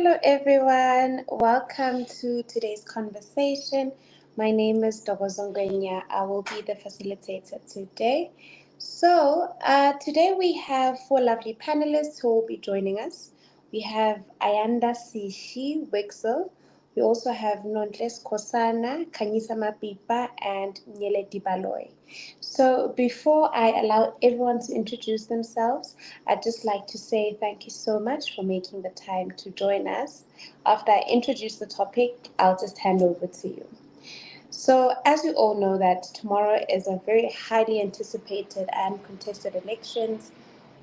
Hello, everyone. Welcome to today's conversation. My name is Dobozongwenya. I will be the facilitator today. Today we have four lovely panelists who will be joining us. We have Ayanda Sishi Wixel. We also have Nondles Kosana, Kanyisa Mapipa, and Nyele Dibaloy. So before I allow everyone to introduce themselves, I'd just like to say thank you so much for making the time to join us. After I introduce the topic, I'll just hand over to you. So, as you all know, that tomorrow is a very highly anticipated and contested elections.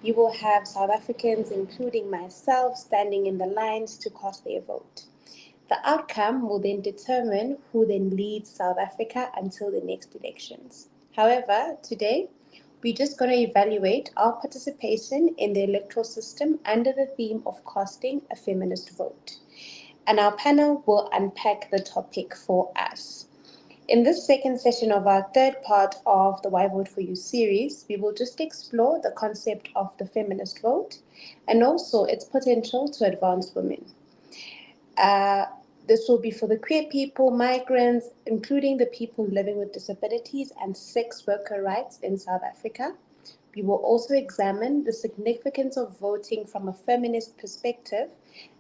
We will have South Africans, including myself, standing in the lines to cast their vote. The outcome will then determine who then leads South Africa until the next elections. However, today, we're just going to evaluate our participation in the electoral system under the theme of casting a feminist vote. And our panel will unpack the topic for us. In this second session of our third part of the Why Vote For You series, we will just explore the concept of the feminist vote and also its potential to advance women. This will be for the queer people, migrants, including the people living with disabilities and sex worker rights in South Africa. We will also examine the significance of voting from a feminist perspective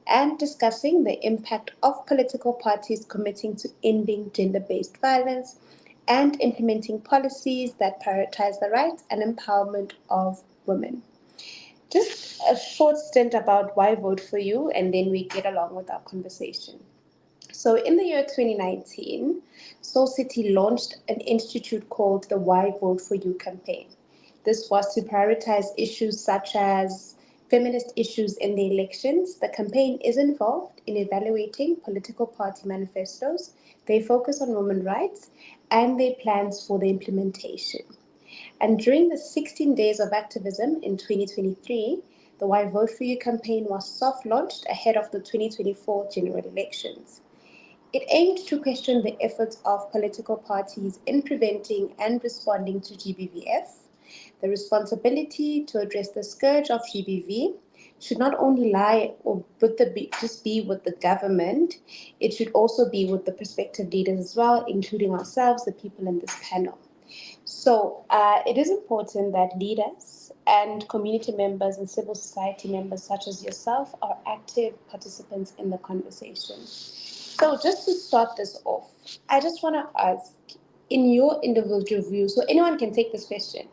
and discussing the impact of political parties committing to ending gender-based violence and implementing policies that prioritize the rights and empowerment of women. Just a short stint about why vote for you, and then we get along with our conversation. So in the year 2019, Soul City launched an institute called the Why Vote For You campaign. This was to prioritize issues such as feminist issues in the elections. The campaign is involved in evaluating political party manifestos, their focus on women's rights, and their plans for the implementation. And during the 16 days of activism in 2023, the Why Vote For You campaign was soft launched ahead of the 2024 general elections. It aimed to question the efforts of political parties in preventing and responding to GBVF. The responsibility to address the scourge of GBV should not only lie or just be with the government, it should also be with the prospective leaders as well, including ourselves, the people in this panel. So it is important that leaders and community members and civil society members such as yourself are active participants in the conversation. So just to start this off, I just want to ask, in your individual view, so anyone can take this question,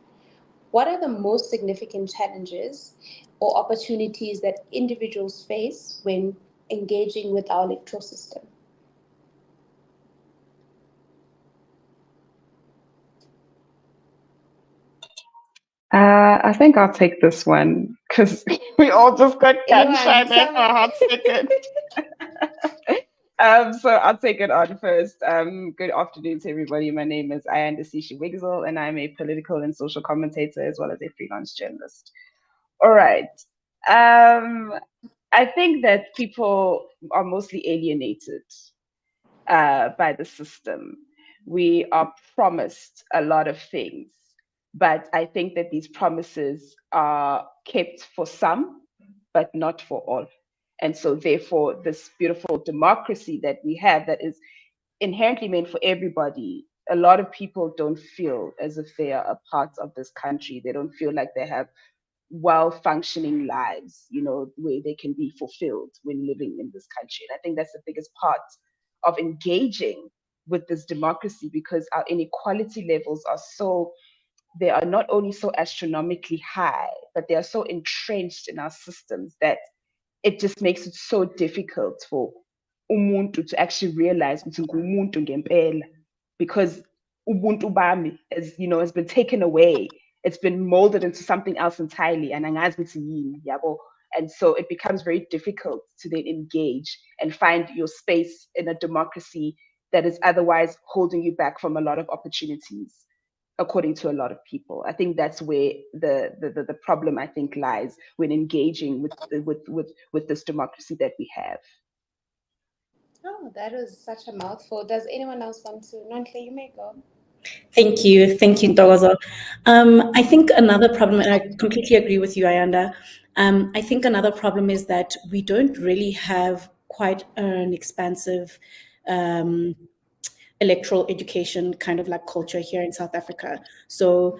what are the most significant challenges or opportunities that individuals face when engaging with our electoral system? I think I'll take this one because we all just got gun-shy there for a hot second. So I'll take it on first. Good afternoon to everybody. My name is Ayanda Sishi Wixel, and I'm a political and social commentator as well as a freelance journalist. All right. I think that people are mostly alienated by the system. We are promised a lot of things, but I think that these promises are kept for some, but not for all. And so therefore, this beautiful democracy that we have that is inherently meant for everybody, a lot of people don't feel as if they are a part of this country. They don't feel like they have well-functioning lives, where they can be fulfilled when living in this country. And I think that's the biggest part of engaging with this democracy, because our inequality levels they are not only so astronomically high, but they are so entrenched in our systems that it just makes it so difficult for umuntu to actually realize ukuthi ngumuntu ngempela, because ubuntu bami has been taken away. It's been molded into something else entirely, and angazi ukuthi yini, yabo. And so it becomes very difficult to then engage and find your space in a democracy that is otherwise holding you back from a lot of opportunities, according to a lot of people. I think that's where the problem, I think, lies when engaging with this democracy that we have. Oh, that was such a mouthful. Does anyone else want to? Nontle, you may go. Thank you, Ntokozo. I think another problem, and I completely agree with you, Ayanda, I think another problem is that we don't really have quite an expansive electoral education kind of like culture here in South Africa. So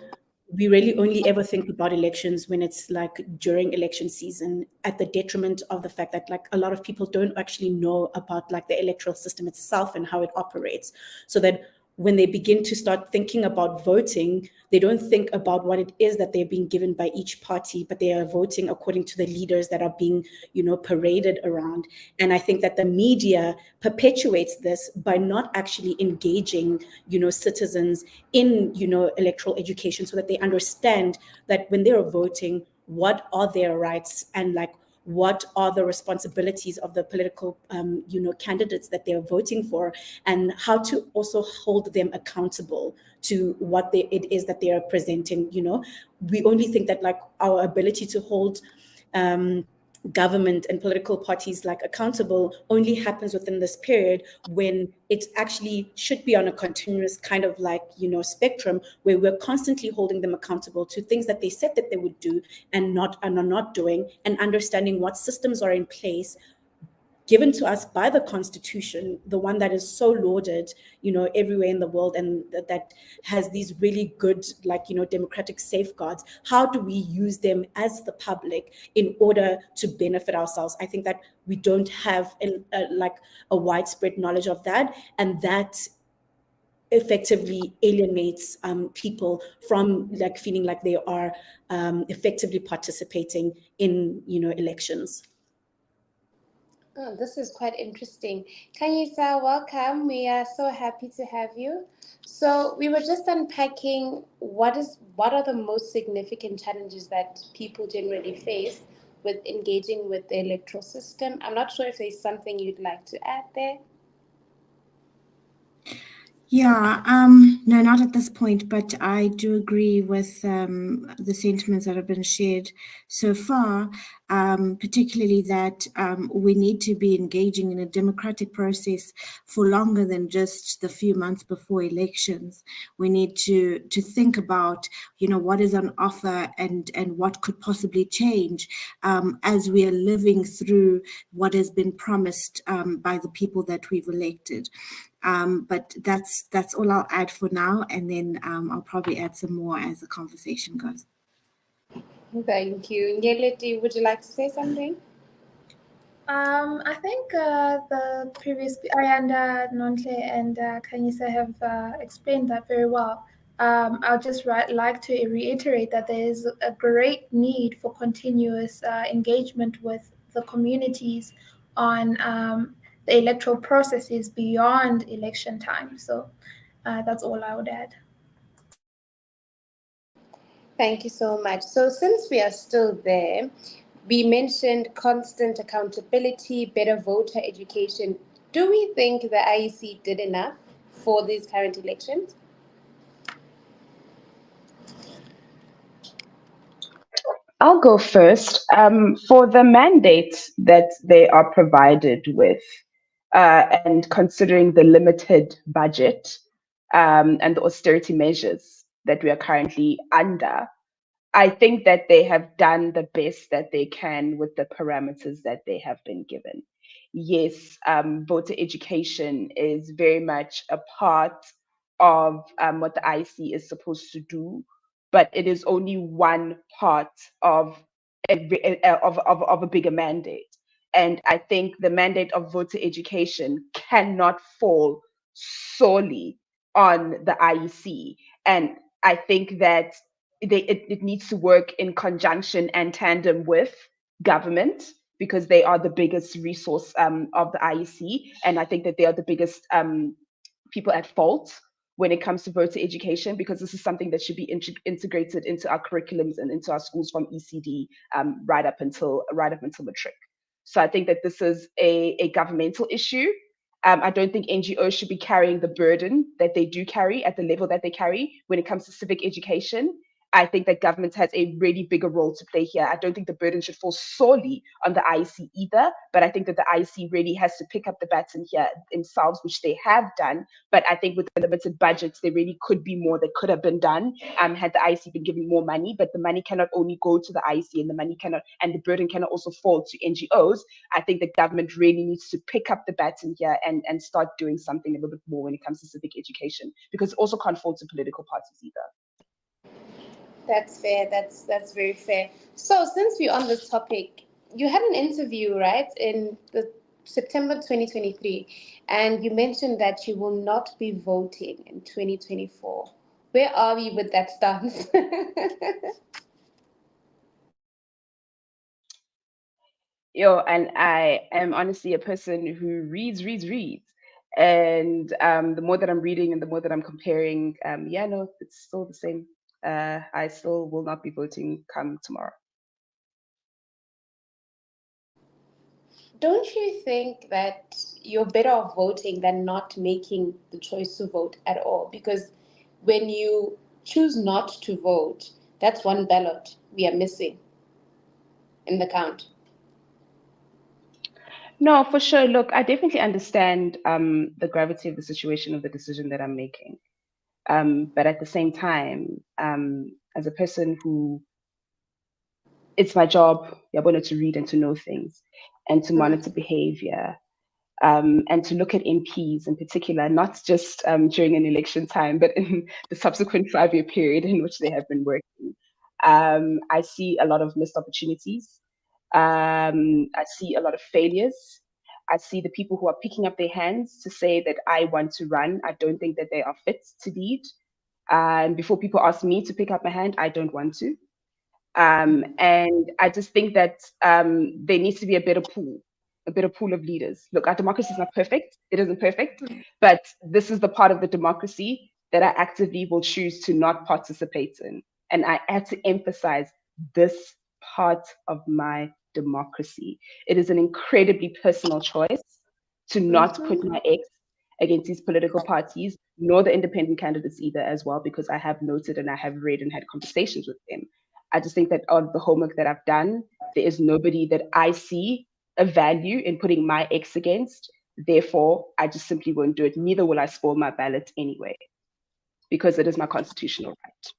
we really only ever think about elections when it's like during election season, at the detriment of the fact that like a lot of people don't actually know about like the electoral system itself and how it operates. So that when they begin to start thinking about voting, they don't think about what it is that they're being given by each party, but they are voting according to the leaders that are being, paraded around. And I think that the media perpetuates this by not actually engaging, citizens in, electoral education, so that they understand that when they're voting, what are their rights, and like what are the responsibilities of the political candidates that they're voting for, and how to also hold them accountable to what it is that they are presenting. We only think that like our ability to hold government and political parties like accountable only happens within this period, when it actually should be on a continuous kind of like spectrum, where we're constantly holding them accountable to things that they said that they would do and are not doing, and understanding what systems are in place given to us by the Constitution, the one that is so lauded, everywhere in the world, and that has these really good, like, democratic safeguards. How do we use them as the public in order to benefit ourselves? I think that we don't have like a widespread knowledge of that, and that effectively alienates people from like feeling like they are effectively participating in, elections. Oh, this is quite interesting. Kanyisa, welcome. We are so happy to have you. So we were just unpacking what are the most significant challenges that people generally face with engaging with the electoral system. I'm not sure if there's something you'd like to add there. Yeah, no, not at this point, but I do agree with the sentiments that have been shared so far, particularly that we need to be engaging in a democratic process for longer than just the few months before elections. We need to think about, what is on offer, and what could possibly change as we are living through what has been promised by the people that we've elected. But that's all I'll add for now, and then I'll probably add some more as the conversation goes. Thank you. Ngeleti, would you like to say something? I think the previous Ayanda, Nontle, and Kanyisa have explained that very well. I'll just like to reiterate that there is a great need for continuous engagement with the communities on the electoral processes beyond election time. So that's all I would add. Thank you so much. So since we are still there, we mentioned constant accountability, better voter education. Do we think the IEC did enough for these current elections? I'll go first. For the mandate that they are provided with, and considering the limited budget and the austerity measures that we are currently under, I think that they have done the best that they can with the parameters that they have been given. Yes, voter education is very much a part of what the IC is supposed to do, but it is only one part of of a bigger mandate. And I think the mandate of voter education cannot fall solely on the IEC. And I think that it needs to work in conjunction and tandem with government, because they are the biggest resource of the IEC. And I think that they are the biggest people at fault when it comes to voter education, because this is something that should be integrated into our curriculums and into our schools from ECD right up until matric. So I think that this is a governmental issue. I don't think NGOs should be carrying the burden that they do carry at the level that they carry when it comes to civic education. I think that government has a really bigger role to play here. I don't think the burden should fall solely on the IEC either, but I think that the IEC really has to pick up the baton here themselves, which they have done. But I think with the limited budgets, there really could be more that could have been done had the IEC been given more money. But the money cannot only go to the IEC, and the money cannot, and the burden cannot also fall to NGOs. I think the government really needs to pick up the baton here and start doing something a little bit more when it comes to civic education, because it also can't fall to political parties either. That's fair. That's very fair. So since we're on this topic, you had an interview, right, in the September 2023, and you mentioned that you will not be voting in 2024. Where are we with that stance? And I am honestly a person who reads. And the more that I'm reading and the more that I'm comparing, it's still the same. I still will not be voting come tomorrow. Don't you think that you're better off voting than not making the choice to vote at all? Because when you choose not to vote, that's one ballot we are missing in the count. No, for sure. Look, I definitely understand the gravity of the situation of the decision that I'm making. But at the same time, as a person who, it's my job, to read and to know things and to monitor behavior, and to look at MPs in particular, not just during an election time, but in the subsequent 5-year period in which they have been working. I see a lot of missed opportunities. I see a lot of failures. I see the people who are picking up their hands to say that I want to run. I don't think that they are fit to lead. And before people ask me to pick up my hand, I don't want to. And I just think that there needs to be a better pool of leaders. Look, our democracy is not perfect. It isn't perfect, but this is the part of the democracy that I actively will choose to not participate in. And I have to emphasize this part of my democracy. It is an incredibly personal choice to not put my eggs against these political parties, nor the independent candidates either as well, because I have noted and I have read and had conversations with them. I just think that on the homework that I've done, there is nobody that I see a value in putting my eggs against. Therefore, I just simply won't do it. Neither will I spoil my ballot anyway, because it is my constitutional right.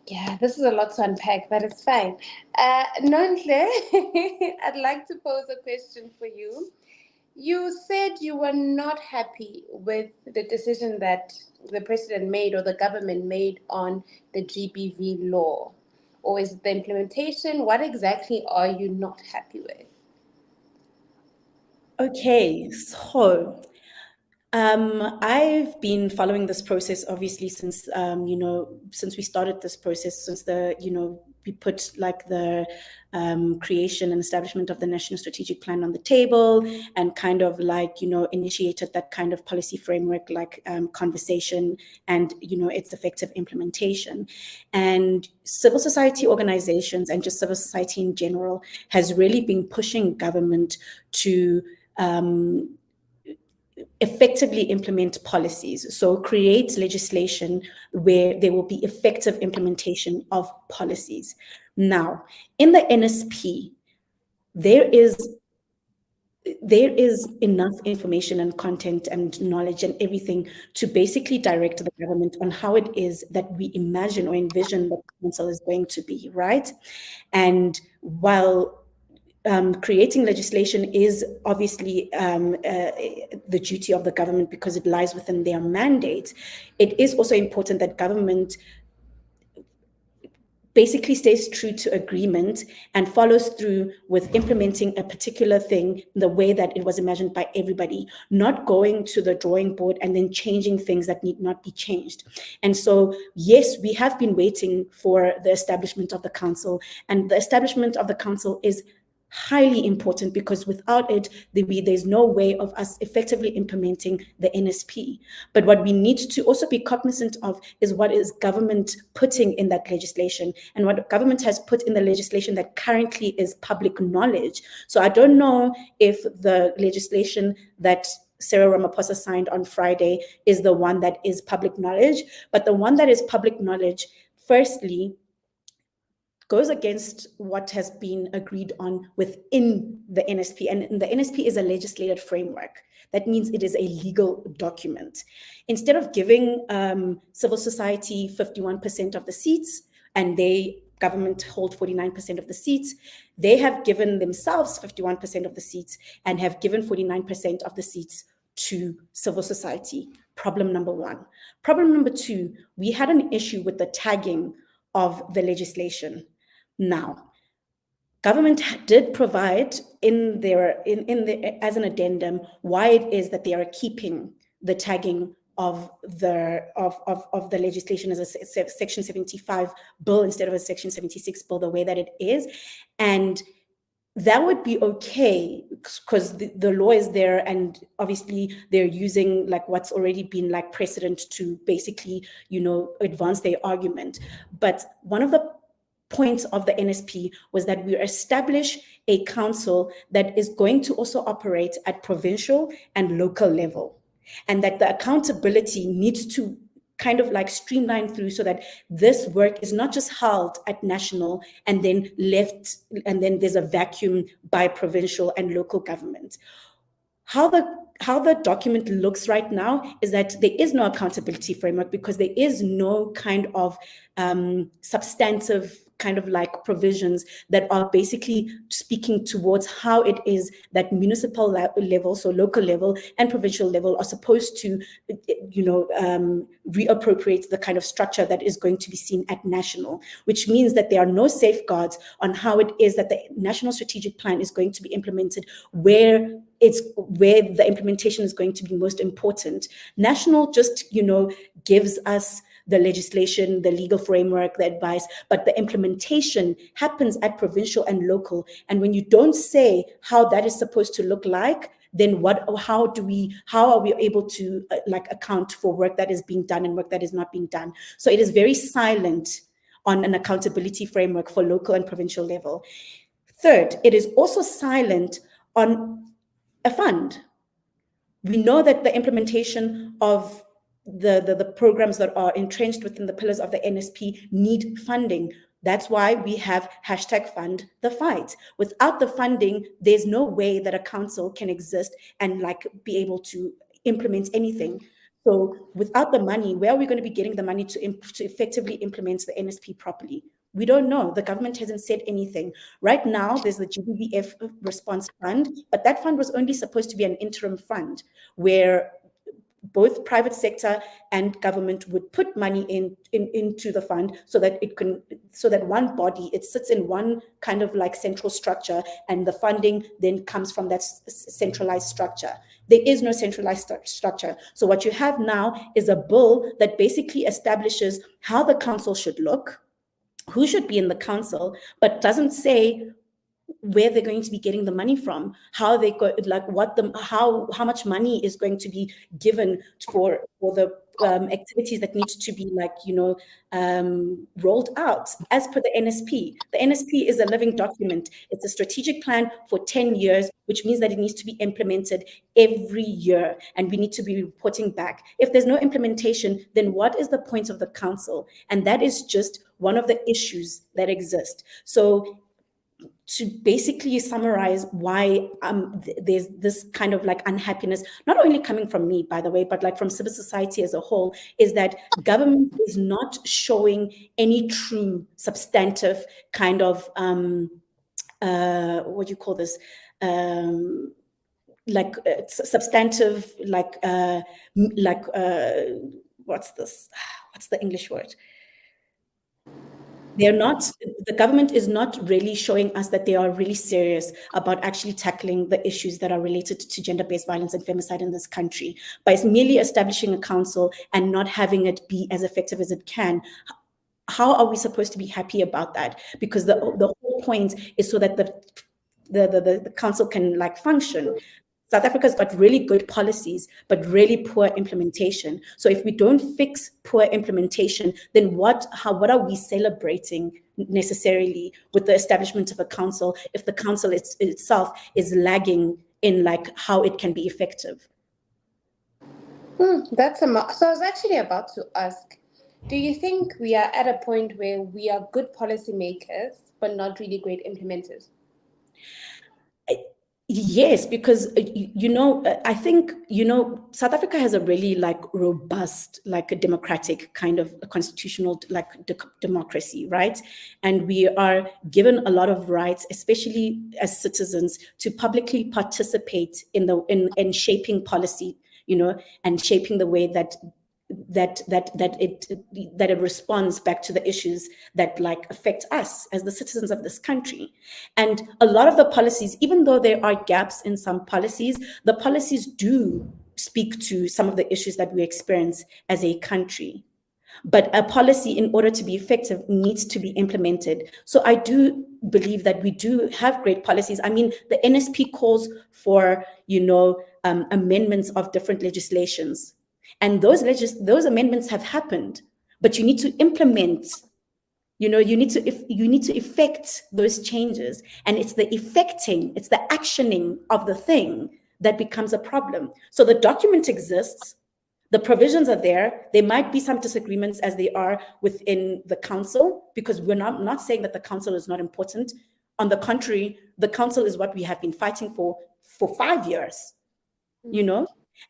Yeah, this is a lot to unpack, but it's fine. Nonhle, I'd like to pose a question for you. You said you were not happy with the decision that the president made or the government made on the GBV law. Or is it the implementation? What exactly are you not happy with? Okay, so I've been following this process obviously since since we started this process, since we put like the creation and establishment of the National Strategic Plan on the table, and kind of like initiated that kind of policy framework conversation and its effective implementation. And civil society organizations and just civil society in general has really been pushing government to effectively implement policies. So create legislation where there will be effective implementation of policies. Now, in the NSP, there is enough information and content and knowledge and everything to basically direct the government on how it is that we imagine or envision the council is going to be, right? And while creating legislation is obviously the duty of the government because it lies within their mandate, it is also important that government basically stays true to agreement and follows through with implementing a particular thing the way that it was imagined by everybody, not going to the drawing board and then changing things that need not be changed. And so, yes, we have been waiting for the establishment of the council, and the establishment of the council is highly important because without it, there's no way of us effectively implementing the NSP. But what we need to also be cognizant of is what is government putting in that legislation, and what government has put in the legislation that currently is public knowledge. So I don't know if the legislation that Cyril Ramaphosa signed on Friday is the one that is public knowledge, but the one that is public knowledge firstly goes against what has been agreed on within the NSP. And the NSP is a legislated framework. That means it is a legal document. Instead of giving civil society 51% of the seats, and government hold 49% of the seats, they have given themselves 51% of the seats and have given 49% of the seats to civil society. Problem number one. Problem number two, we had an issue with the tagging of the legislation. Now, government did provide as an addendum why it is that they are keeping the tagging of the legislation as a Section 75 bill instead of a Section 76 bill the way that it is. And that would be okay because the law is there, and obviously they're using like what's already been like precedent to basically, advance their argument. But one of the points of the NSP was that we establish a council that is going to also operate at provincial and local level, and that the accountability needs to kind of like streamline through so that this work is not just held at national and then left, and then there's a vacuum by provincial and local government. How the document looks right now is that there is no accountability framework because there is no kind of substantive kind of like provisions that are basically speaking towards how it is that municipal level, so local level and provincial level are supposed to, reappropriate the kind of structure that is going to be seen at national, which means that there are no safeguards on how it is that the national strategic plan is going to be implemented, where the implementation is going to be most important. National just, gives us the legislation, the legal framework, the advice, but the implementation happens at provincial and local. And when you don't say how that is supposed to look like, then how are we able to account for work that is being done and work that is not being done? So it is very silent on an accountability framework for local and provincial level. Third, it is also silent on a fund. We know that the implementation of the programs that are entrenched within the pillars of the NSP need funding. That's why we have #fund the fight. Without the funding, there's no way that a council can exist and be able to implement anything. So without the money, where are we going to be getting the money to effectively implement the NSP properly? We don't know. The government hasn't said anything. Right now, there's the GBVF response fund, but that fund was only supposed to be an interim fund where both private sector and government would put money into the fund so that one body, it sits in one kind of central structure, and the funding then comes from that centralized structure. There is no centralized structure. So what you have now is a bill that basically establishes how the council should look, who should be in the council, but doesn't say where they're going to be getting the money from, how they go, how much money is going to be given for the activities that need to be rolled out as per the NSP. The NSP is a living document. It's a strategic plan for 10 years, which means that it needs to be implemented every year, and we need to be reporting back. If there's no implementation, then what is the point of the council? And that is just one of the issues that exist. So to basically summarize why there's this kind of unhappiness, not only coming from me, by the way, but from civil society as a whole, is that government is not showing any true substantive kind of, what do you call this? Substantive, what's this? What's the English word? The government is not really showing us that they are really serious about actually tackling the issues that are related to gender-based violence and femicide in this country. By merely establishing a council and not having it be as effective as it can, how are we supposed to be happy about that? Because the whole point is so that the council can function. South Africa's got really good policies, but really poor implementation. So if we don't fix poor implementation, then what are we celebrating necessarily with the establishment of a council if the council itself is lagging in how it can be effective? So I was actually about to ask, Do you think we are at a point where we are good policymakers, but not really great implementers? Yes, because I think South Africa has a really robust, a democratic kind of a constitutional democracy, right? And we are given a lot of rights, especially as citizens, to publicly participate in shaping policy, and shaping the way that it responds back to the issues that affect us as the citizens of this country. And a lot of the policies, even though there are gaps in some policies, the policies do speak to some of the issues that we experience as a country. But a policy, in order to be effective, needs to be implemented. So I do believe that we do have great policies. I mean, the NSP calls for, amendments of different legislations. And those amendments have happened, but you need to implement. You need to effect those changes, and it's the effecting, it's the actioning of the thing that becomes a problem. So the document exists, the provisions are there. There might be some disagreements as they are within the council, because we're not saying that the council is not important. On the contrary, the council is what we have been fighting for 5 years.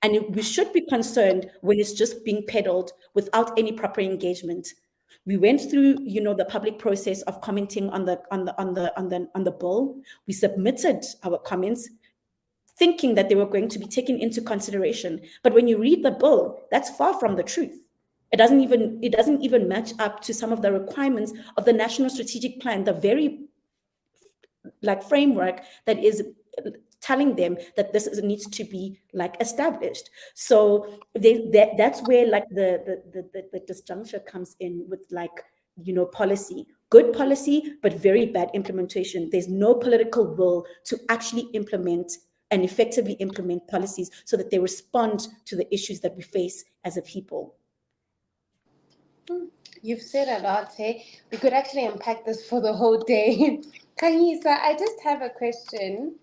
And we should be concerned when it's just being peddled without any proper engagement. We went through, the public process of commenting on the bill. We submitted our comments, thinking that they were going to be taken into consideration. But when you read the bill, that's far from the truth. It doesn't even match up to some of the requirements of the National Strategic Plan, the very framework that is telling them that this needs to be established. So that's where the disjuncture comes in with policy, good policy, but very bad implementation. There's no political will to actually implement and effectively implement policies so that they respond to the issues that we face as a people. You've said a lot, hey? We could actually unpack this for the whole day. Kanyisa, I just have a question.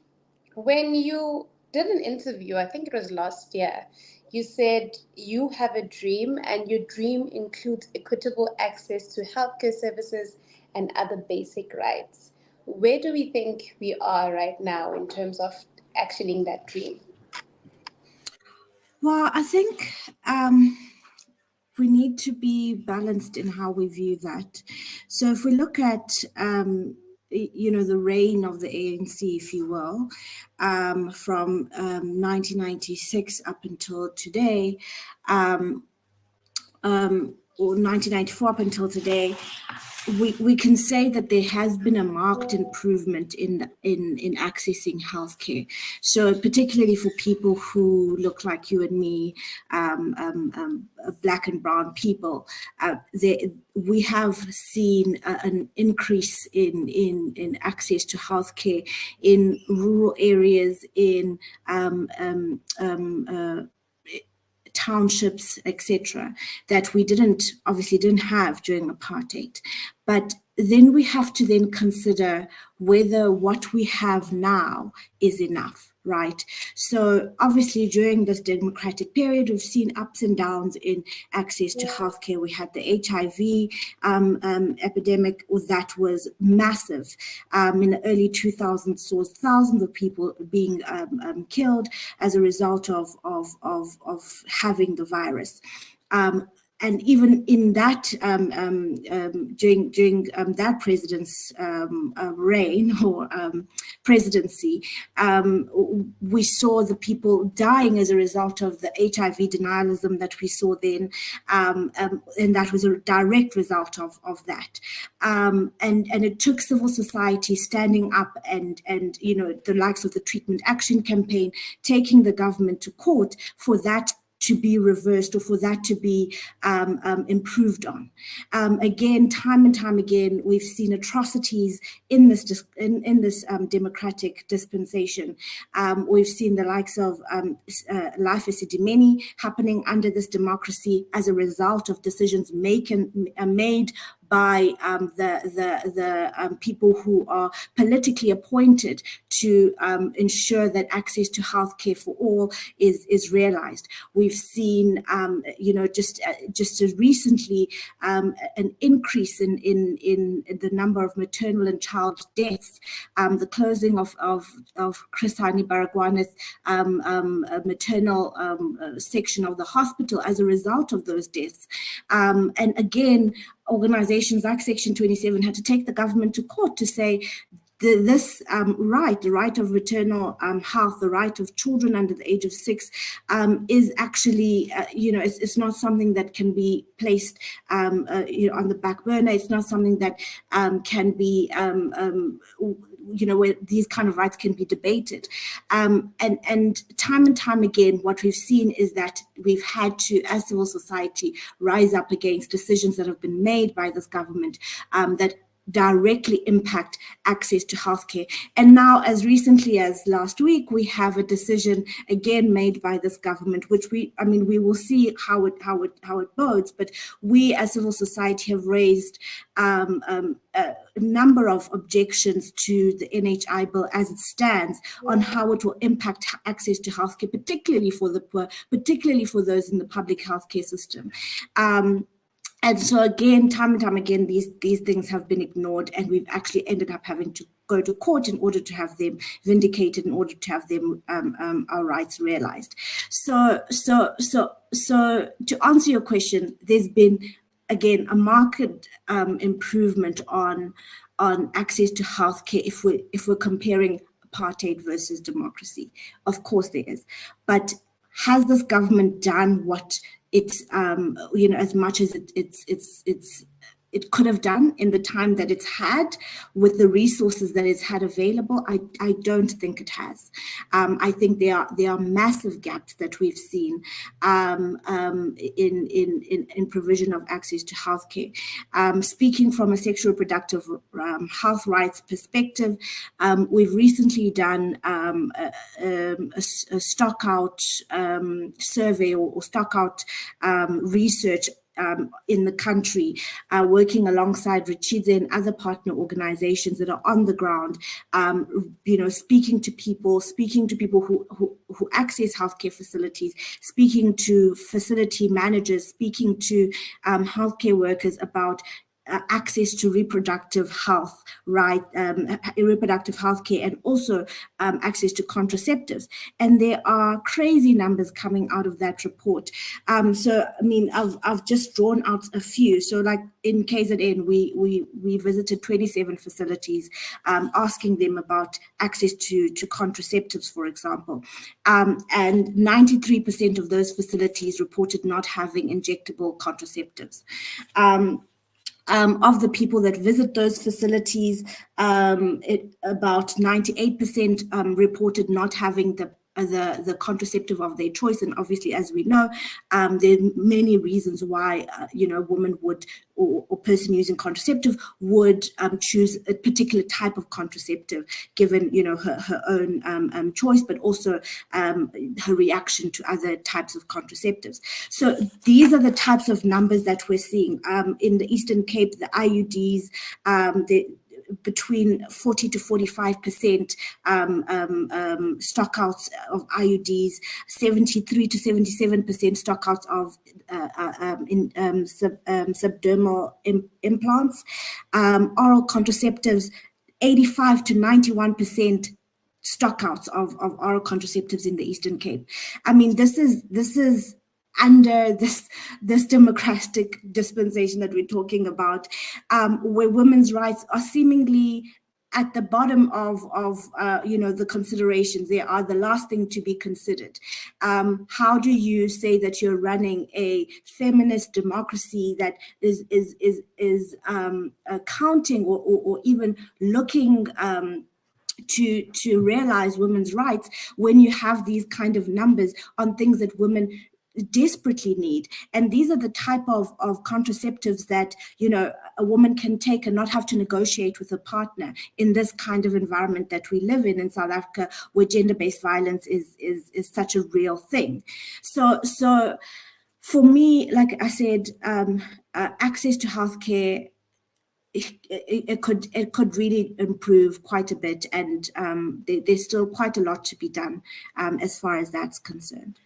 When you did an interview, I think it was last year, you said you have a dream, and your dream includes equitable access to healthcare services and other basic rights. Where do we think we are right now in terms of actioning that dream? Well, I think we need to be balanced in how we view that. So if we look at the reign of the ANC, if you will, from 1996 up until today, or 1994 up until today, we can say that there has been a marked improvement in accessing healthcare. So particularly for people who look like you and me, Black and brown people, we have seen an increase in access to healthcare in rural areas, in townships, etc., that we obviously didn't have during apartheid. But then we have to then consider whether what we have now is enough, right? So obviously during this democratic period, we've seen ups and downs in access to healthcare. We had the HIV epidemic that was massive. In the early 2000s, saw thousands of people being killed as a result of having the virus. And even in that, during that president's reign or presidency, we saw the people dying as a result of the HIV denialism that we saw then, and that was a direct result of that. And it took civil society standing up and the likes of the Treatment Action Campaign, taking the government to court for that to be reversed or for that to be improved on. Again, time and time again, we've seen atrocities in this democratic dispensation. We've seen the likes of life esidimeni happening under this democracy as a result of decisions made by the people who are politically appointed to ensure that access to healthcare for all is realized. We've seen, just as recently, an increase in the number of maternal and child deaths. The closing of Chris Hani Baragwanath's maternal section of the hospital as a result of those deaths. And again, organizations like Section 27 had to take the government to court to say this right, the right of maternal health, the right of children under the age of 6 is actually, it's not something that can be placed, on the back burner. It's not something that can be, where these kind of rights can be debated. And time again, what we've seen is that we've had to, as civil society, rise up against decisions that have been made by this government that directly impact access to healthcare. And now, as recently as last week, we have a decision again made by this government, which we will see how it bodes. But we, as civil society, have raised a number of objections to the NHI bill as it stands on how it will impact access to healthcare, particularly for the poor, particularly for those in the public healthcare system. And so again, time and time again, these things have been ignored, and we've actually ended up having to go to court in order to have them vindicated, in order to have them our rights realized. So to answer your question, there's been again a marked improvement on access to healthcare if we're comparing apartheid versus democracy. Of course there is, but has this government done what it's as much as it could have done in the time that it's had with the resources that it's had available? I don't think it has. I think there are massive gaps that we've seen in provision of access to healthcare. Speaking from a sexual reproductive health rights perspective, we've recently done a stock out survey or stock out research in the country, working alongside Richidze and other partner organizations that are on the ground, speaking to people who access healthcare facilities, speaking to facility managers, speaking to healthcare workers about access to reproductive health, reproductive health care, and also access to contraceptives. And there are crazy numbers coming out of that report. I've just drawn out a few. So like in KZN, we visited 27 facilities, asking them about access to contraceptives, for example. And 93% of those facilities reported not having injectable contraceptives. Of the people that visit those facilities, about 98% reported not having the contraceptive of their choice. And obviously, as we know, there are many reasons why a woman would or person using contraceptive would choose a particular type of contraceptive, given her own choice, but also her reaction to other types of contraceptives. So these are the types of numbers that we're seeing in the Eastern Cape. The IUDs, between 40 to 45% stockouts of IUDs, 73 to 77% stockouts of subdermal implants, oral contraceptives, 85 to 91% stockouts of oral contraceptives in the Eastern Cape. I mean, this is under this democratic dispensation that we're talking about, where women's rights are seemingly at the bottom of the considerations. They are the last thing to be considered. How do you say that you're running a feminist democracy that is counting or even looking to realize women's rights when you have these kind of numbers on things that women desperately need? And these are the type of contraceptives that a woman can take and not have to negotiate with a partner in this kind of environment that we live in South Africa, where gender-based violence is such a real thing. So for me, like I said, access to healthcare it could really improve quite a bit, and there's still quite a lot to be done as far as that's concerned.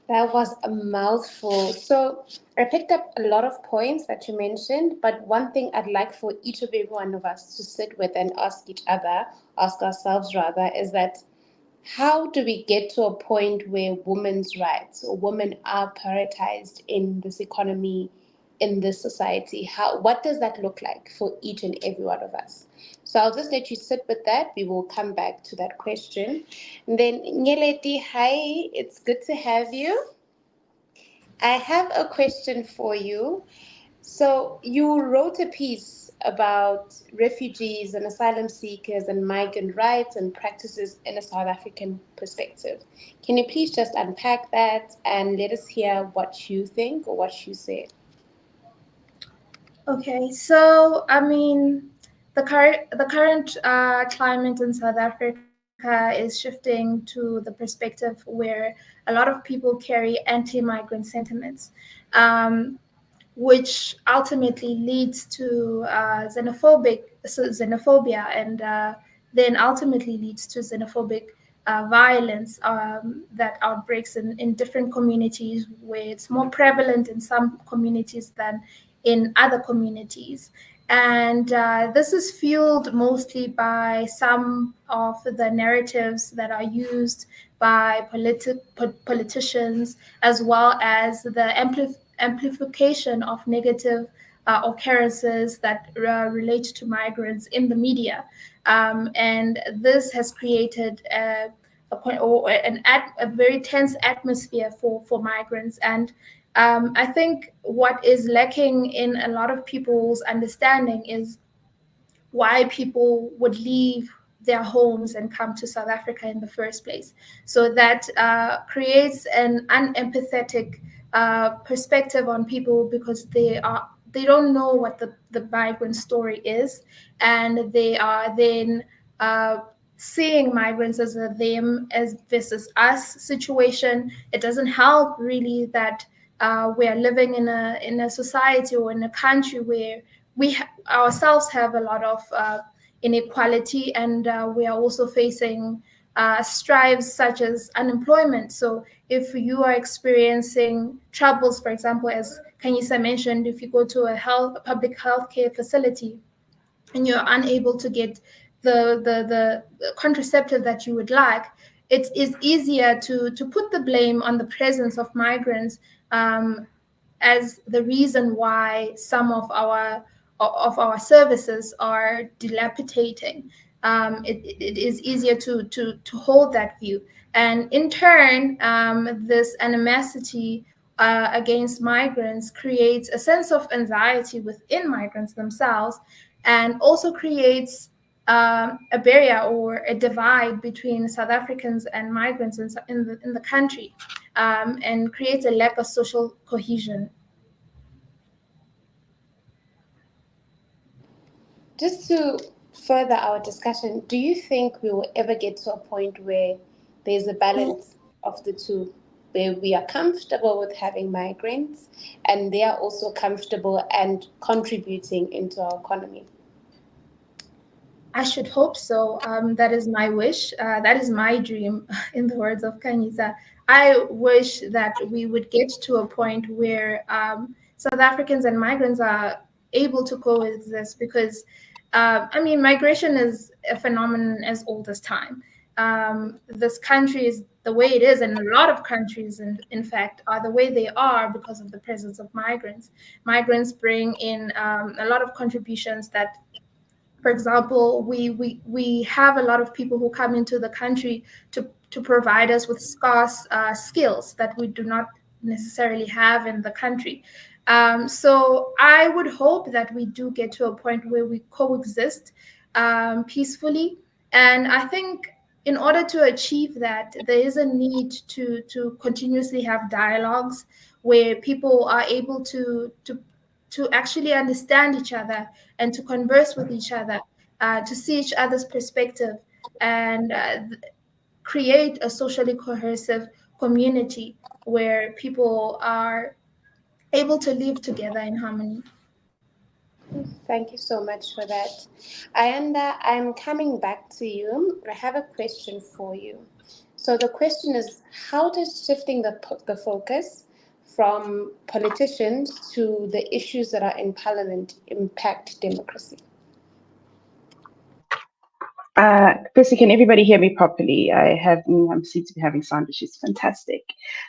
That was a mouthful. So I picked up a lot of points that you mentioned, but one thing I'd like for each of every one of us to sit with and ask ourselves rather, is that how do we get to a point where women's rights or women are prioritized in this economy, in this society? What does that look like for each and every one of us? So I'll just let you sit with that. We will come back to that question. And then Nyeleti, hi, it's good to have you. I have a question for you. So you wrote a piece about refugees and asylum seekers and migrant rights and practices in a South African perspective. Can you please just unpack that and let us hear what you think or what you say? Okay, so I mean, the current climate in South Africa is shifting to the perspective where a lot of people carry anti-migrant sentiments, um, which ultimately leads to xenophobia, and then ultimately leads to xenophobic violence that outbreaks in different communities, where it's more prevalent in some communities than in other communities. And this is fueled mostly by some of the narratives that are used by politicians, as well as the amplification of negative occurrences that relate to migrants in the media. And this has created a very tense atmosphere for migrants. And I think what is lacking in a lot of people's understanding is why people would leave their homes and come to South Africa in the first place. So that creates an unempathetic perspective on people, because they don't know what the migrant story is, and they are then seeing migrants as a them as versus us situation. It doesn't help really that we are living in a society or in a country where ourselves have a lot of inequality, and we are also facing strives such as unemployment. So if you are experiencing troubles, for example, as Kanyisa mentioned, if you go to a public healthcare facility and you're unable to get the contraceptive that you would like, it is easier to put the blame on the presence of migrants as the reason why some of our services are dilapidating. It is easier to hold that view, and in turn, this animosity against migrants creates a sense of anxiety within migrants themselves, and also creates a barrier or a divide between South Africans and migrants in the country, and creates a lack of social cohesion. Just to further our discussion, do you think we will ever get to a point where there's a balance of the two, where we are comfortable with having migrants and they are also comfortable and contributing into our economy? I should hope so. That is my wish. That is my dream, in the words of Kanyisa. I wish that we would get to a point where South Africans and migrants are able to coexist, because, I mean, migration is a phenomenon as old as time. This country is the way it is, and a lot of countries, in fact, are the way they are because of the presence of migrants. Migrants bring in a lot of contributions that, for example, we have a lot of people who come into the country to provide us with scarce skills that we do not necessarily have in the country. So I would hope that we do get to a point where we coexist peacefully. And I think in order to achieve that, there is a need to continuously have dialogues where people are able to actually understand each other and to converse with each other, to see each other's perspective, and create a socially cohesive community where people are able to live together in harmony. Thank you so much for that. Ayanda, I'm coming back to you. I have a question for you. So the question is, how does shifting the focus from politicians to the issues that are in parliament impact democracy? Chrissy, can everybody hear me properly? I'm seem to be having sound issues. Fantastic.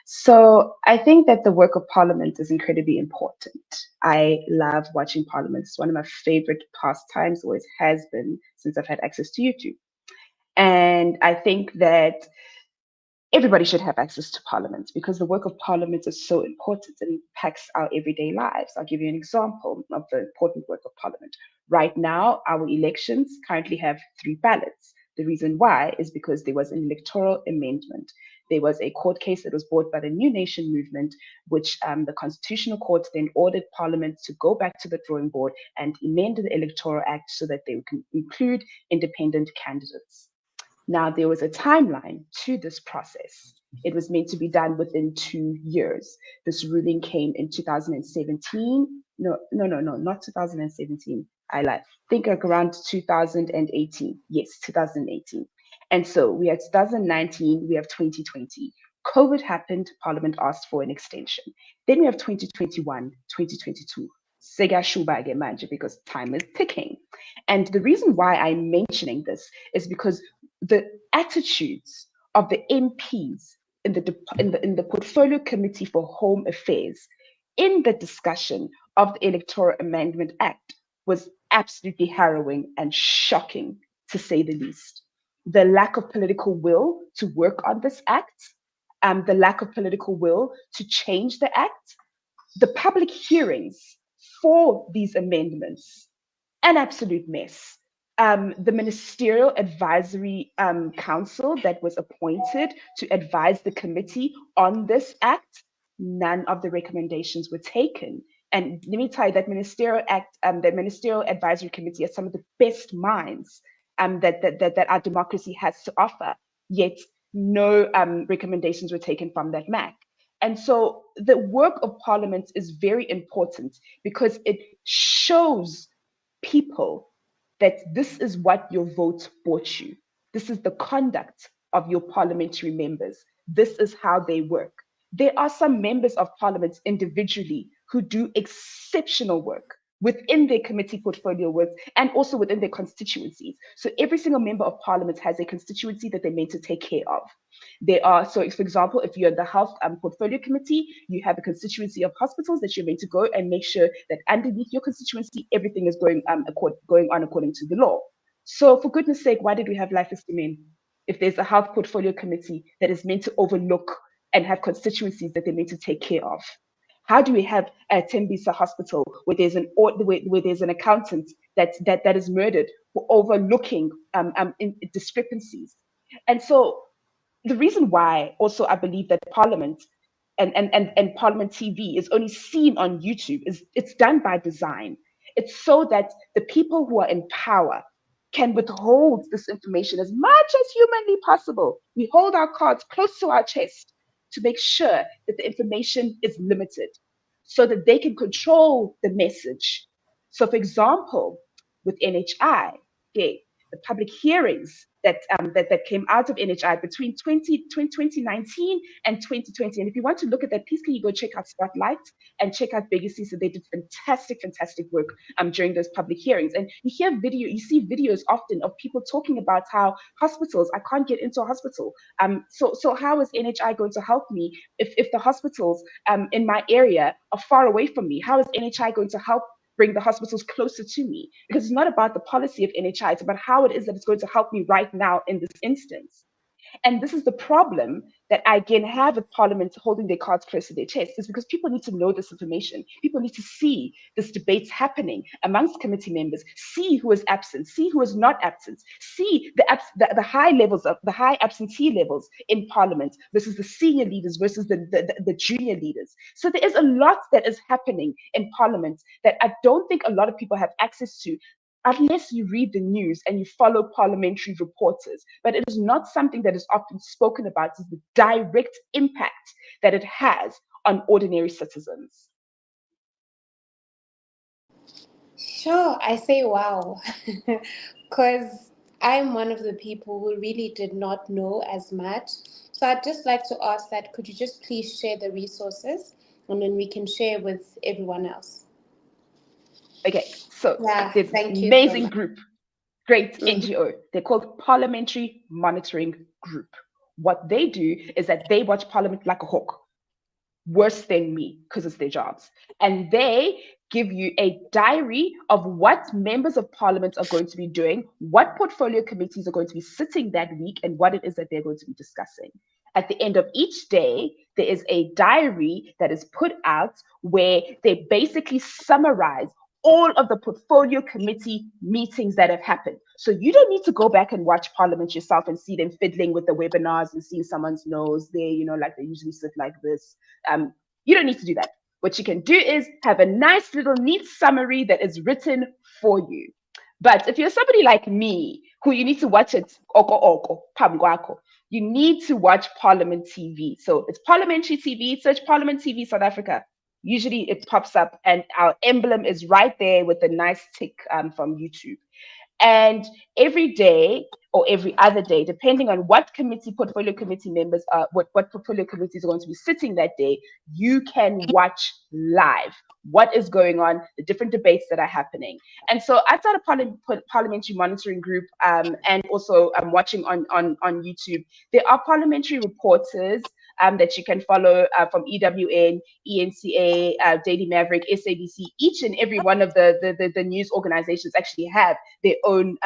So I think that the work of Parliament is incredibly important. I love watching Parliament. It's one of my favorite pastimes, always has been since I've had access to YouTube. And I think that everybody should have access to Parliament because the work of Parliament is so important and impacts our everyday lives. I'll give you an example of the important work of Parliament. Right now, our elections currently have 3 ballots. The reason why is because there was an electoral amendment. There was a court case that was brought by the New Nation movement, which the Constitutional Court then ordered Parliament to go back to the drawing board and amend the Electoral Act so that they can include independent candidates. Now, there was a timeline to this process. It was meant to be done within 2 years. This ruling came in 2017. No, not 2017. I lied. Think like around 2018. Yes, 2018. And so we have 2019, we have 2020. COVID happened, Parliament asked for an extension. Then we have 2021, 2022. Sega Shubage Manje, because time is ticking. And the reason why I'm mentioning this is because the attitudes of the MPs in the Portfolio Committee for Home Affairs in the discussion of the Electoral Amendment Act was absolutely harrowing and shocking, to say the least. The lack of political will to work on this act, the lack of political will to change the act, the public hearings for these amendments, an absolute mess. The Ministerial Advisory Council that was appointed to advise the committee on this act, none of the recommendations were taken. And let me tell you that the Ministerial Advisory Committee has some of the best minds that our democracy has to offer, yet no recommendations were taken from that MAC. And so the work of Parliament is very important because it shows people that this is what your vote bought you. This is the conduct of your parliamentary members. This is how they work. There are some members of Parliament individually who do exceptional work within their committee portfolio work and also within their constituencies. So every single member of Parliament has a constituency that they're meant to take care of. So for example, if you're in the health portfolio committee, you have a constituency of hospitals that you're meant to go and make sure that underneath your constituency, everything is going on according to the law. So for goodness sake, why did we have Life is to Men? If there's a health portfolio committee that is meant to overlook and have constituencies that they're meant to take care of. How do we have a Tembisa hospital where there's an accountant that is murdered for overlooking discrepancies? And so the reason why also I believe that Parliament and Parliament TV is only seen on YouTube is it's done by design. It's so that the people who are in power can withhold this information as much as humanly possible. We hold our cards close to our chest to make sure that the information is limited so that they can control the message. So, for example, with NHI, okay, the public hearings that came out of NHI between 2019 and 2020. And if you want to look at that, please can you go check out Spotlight and check out Legacy. So they did fantastic work during those public hearings. And you see videos often of people talking about how hospitals, I can't get into a hospital. So how is NHI going to help me if the hospitals in my area are far away from me? How is NHI going to help bring the hospitals closer to me? Because it's not about the policy of NHI, it's about how it is that it's going to help me right now in this instance. And this is the problem that I again have with Parliament holding their cards close to their chest, is because people need to know this information. People need to see this debates happening amongst committee members, see who is absent, see who is not absent, see the high levels of the high absentee levels in Parliament versus the senior leaders versus the junior leaders. So there is a lot that is happening in Parliament that I don't think a lot of people have access to, unless you read the news and you follow parliamentary reporters. But it is not something that is often spoken about, is the direct impact that it has on ordinary citizens. Sure, I say wow, because I'm one of the people who really did not know as much. So I'd just like to ask that could you just please share the resources and then we can share with everyone else. Okay, so Yeah, there's this thank you so amazing much. group, great Mhm. NGO. They're called Parliamentary Monitoring Group. What they do is that they watch Parliament like a hawk, worse than me, because it's their jobs. And they give you a diary of what members of parliament are going to be doing, what portfolio committees are going to be sitting that week, and what it is that they're going to be discussing. At the end of each day, there is a diary that is put out where they basically summarize all of the portfolio committee meetings that have happened. So you don't need to go back and watch Parliament yourself and see them fiddling with the webinars and seeing someone's nose there, like they usually sit like this. You don't need to do that. What you can do is have a nice little neat summary that is written for you. But if you're somebody like me, who you need to watch it, you need to watch Parliament TV. So it's parliamentary TV, search Parliament TV South Africa. Usually it pops up and our emblem is right there with a nice tick from YouTube. And every day or every other day, depending on what portfolio committee members are, what portfolio committees are going to be sitting that day, you can watch live what is going on, the different debates that are happening. And so outside of parliamentary monitoring group and also watching on YouTube, there are parliamentary reporters that you can follow from EWN, ENCA, Daily Maverick, SABC. Each and every one of the news organizations actually have their own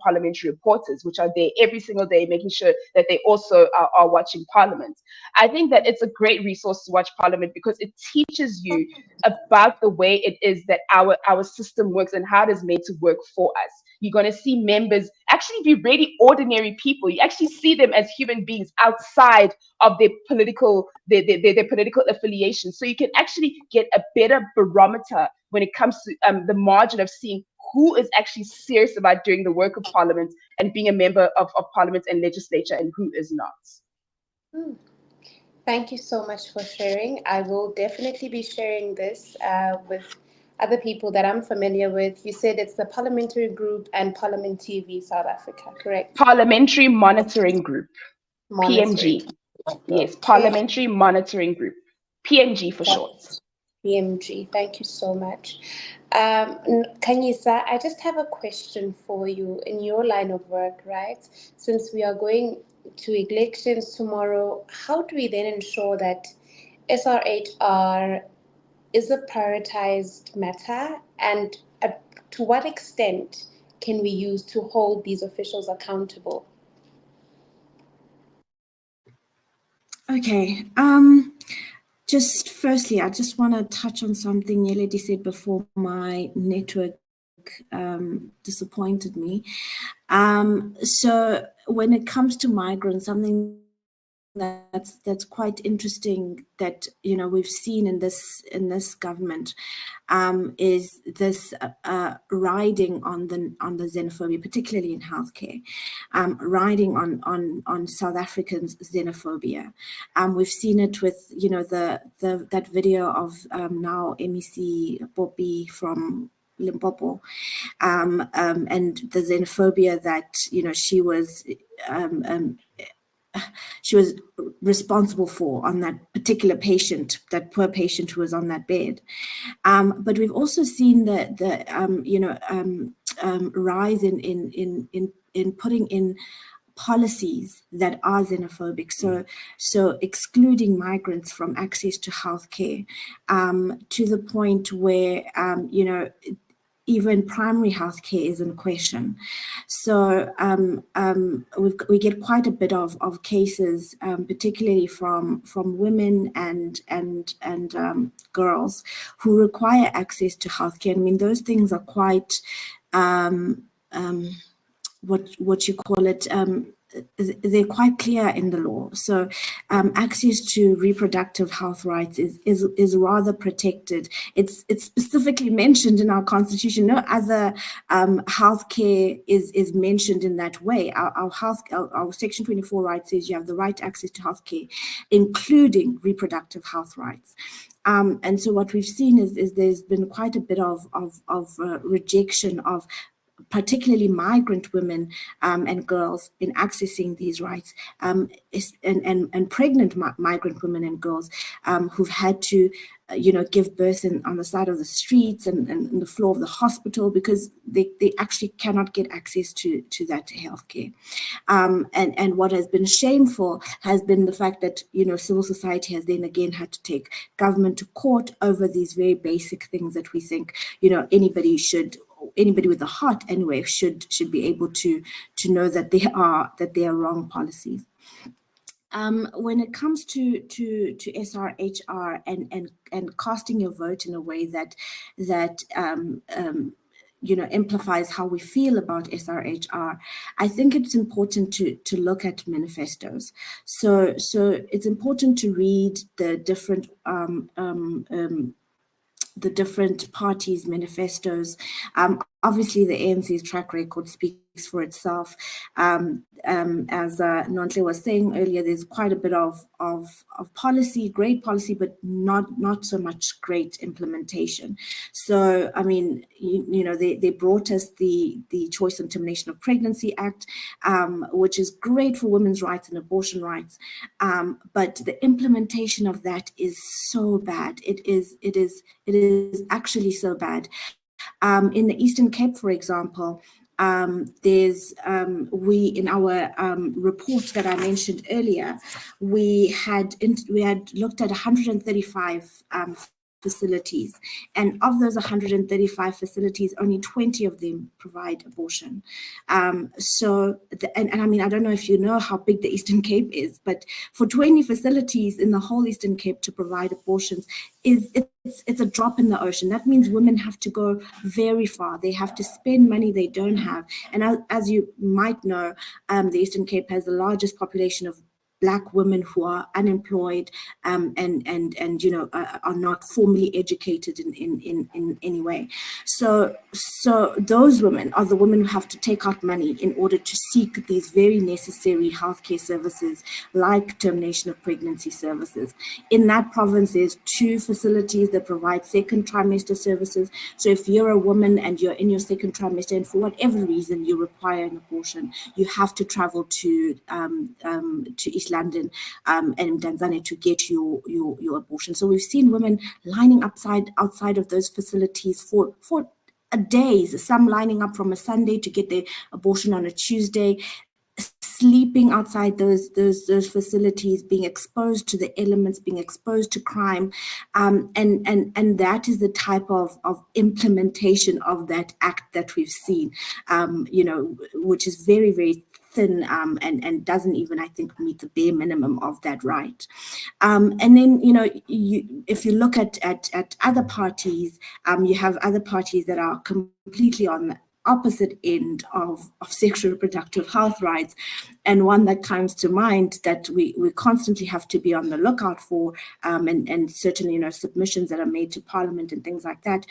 parliamentary reporters, which are there every single day, making sure that they also are watching Parliament. I think that it's a great resource to watch Parliament because it teaches you about the way it is that our system works and how it is made to work for us. You're going to see members actually be really ordinary people. You actually see them as human beings outside of their political affiliation. So you can actually get a better barometer when it comes to the margin of seeing who is actually serious about doing the work of Parliament and being a member of Parliament and legislature and who is not. Thank you so much for sharing. I will definitely be sharing this with other people that I'm familiar with. You said it's the Parliamentary Group and Parliament TV South Africa, correct? Parliamentary Monitoring Group, Monitoring. PMG. Yes, Okay. Parliamentary Monitoring Group, PMG for short. PMG, thank you so much. Kanyisa, I just have a question for you in your line of work, right? Since we are going to elections tomorrow, how do we then ensure that SRHR is a prioritized matter, and to what extent can we use to hold these officials accountable? Okay. Just firstly, I just want to touch on something Yeledi said before my network disappointed me. So when it comes to migrants, something that's quite interesting that we've seen in this government is this riding on the xenophobia, particularly in healthcare, riding on South Africans' xenophobia. We've seen it with that video of now MEC Poppy from Limpopo, and the xenophobia that she was responsible for on that particular patient, that poor patient who was on that bed. But we've also seen the rise in putting in policies that are xenophobic, so excluding migrants from access to healthcare, to the point where even primary healthcare is in question. So we get quite a bit of cases, particularly from women and girls who require access to healthcare. I mean, those things are quite what you call it. They're quite clear in the law. So access to reproductive health rights is rather protected. It's specifically mentioned in our constitution. No other healthcare is mentioned in that way. Our Section 24 right says you have the right to access to healthcare, including reproductive health rights. And so what we've seen is there's been quite a bit of rejection of particularly migrant women and girls in accessing these rights, and pregnant migrant women and girls who've had to give birth on the side of the streets and the floor of the hospital because they actually cannot get access to that healthcare. And what has been shameful has been the fact that civil society has then again had to take government to court over these very basic things that we think anybody with a heart anyway should be able to know that they are wrong policies. When it comes to SRHR and casting your vote in a way that amplifies how we feel about SRHR, I think it's important to look at manifestos. So it's important to read the different parties' manifestos. Obviously, the ANC's track record speaks for itself. As Nontle was saying earlier, there's quite a bit of policy, great policy, but not so much great implementation. So, I mean, they brought us the Choice and Termination of Pregnancy Act, which is great for women's rights and abortion rights, but the implementation of that is so bad. It is actually so bad. In the Eastern Cape, for example, there's we in our report that I mentioned earlier, we had looked at 135 facilities, and of those 135 facilities, only 20 of them provide abortion. And I mean, I don't know if you know how big the Eastern Cape is, but for 20 facilities in the whole Eastern Cape to provide abortions it's a drop in the ocean. That means women have to go very far. They have to spend money they don't have. And as you might know, the Eastern Cape has the largest population of Black women who are unemployed and are not formally educated in any way. So those women are the women who have to take out money in order to seek these very necessary healthcare services like termination of pregnancy services. In that province, there's 2 facilities that provide second trimester services. So if you're a woman and you're in your second trimester and for whatever reason you require an abortion, you have to travel to East London and Tanzania to get your abortion. So we've seen women lining outside of those facilities for days, some lining up from a Sunday to get their abortion on a Tuesday, sleeping outside those facilities, being exposed to the elements, being exposed to crime, and that is the type of implementation of that act that we've seen, which is very, very thin and doesn't even, I think, meet the bare minimum of that right. And then, if you look at other parties, you have other parties that are completely on the opposite end of sexual reproductive health rights. And one that comes to mind that we constantly have to be on the lookout for, and certain submissions that are made to Parliament and things like that,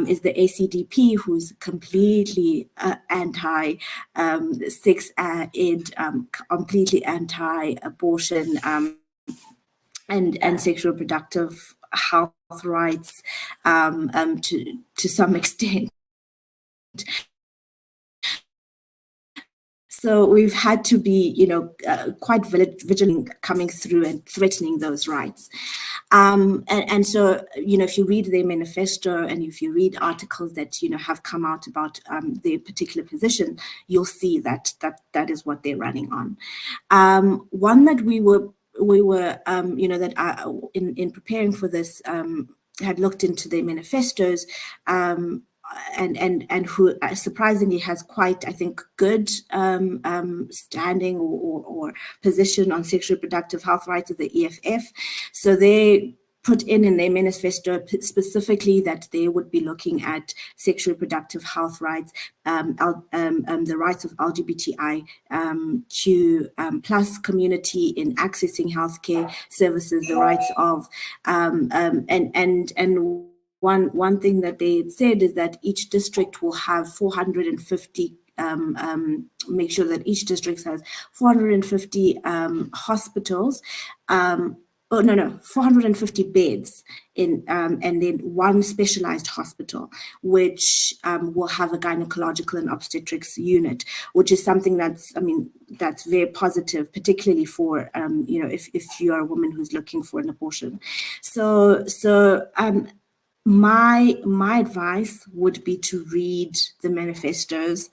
is the ACDP, who's completely anti-sex ed, completely anti-abortion, and sexual reproductive health rights to some extent. So we've had to be, quite vigilant coming through and threatening those rights. And so, if you read their manifesto and if you read articles that, have come out about their particular position, you'll see that is what they're running on. One that we were, that I, in preparing for this, had looked into their manifestos, and who surprisingly has quite, I think, good standing or position on sexual reproductive health rights of the EFF. So they put in their manifesto specifically that they would be looking at sexual reproductive health rights, the rights of LGBTIQ plus community in accessing healthcare services, the rights of One thing that they said is that each district will have 450, make sure that each district has 450 hospitals Oh, no, 450 beds in, and then one specialized hospital, which will have a gynecological and obstetrics unit, which is something that's, that's very positive, particularly for, if you're a woman who's looking for an abortion. So my advice would be to read the manifestos,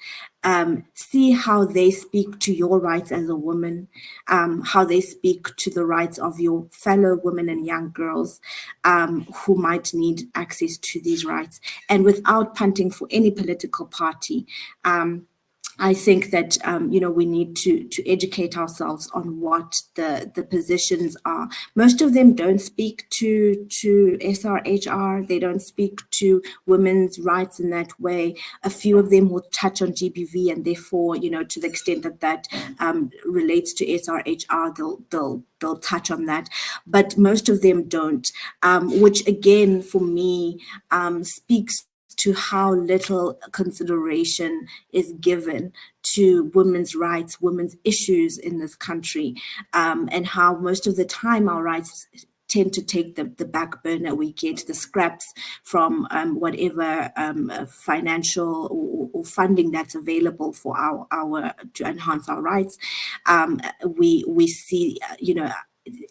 see how they speak to your rights as a woman, how they speak to the rights of your fellow women and young girls who might need access to these rights, and without punting for any political party. I think that we need to educate ourselves on what the positions are. Most of them don't speak to SRHR. They don't speak to women's rights in that way. A few of them will touch on GBV, and therefore, to the extent that relates to SRHR, they'll touch on that. But most of them don't, which again for me speaks to how little consideration is given to women's rights, women's issues in this country, and how most of the time our rights tend to take the back burner. We get the scraps from whatever financial or funding that's available for our to enhance our rights. We see,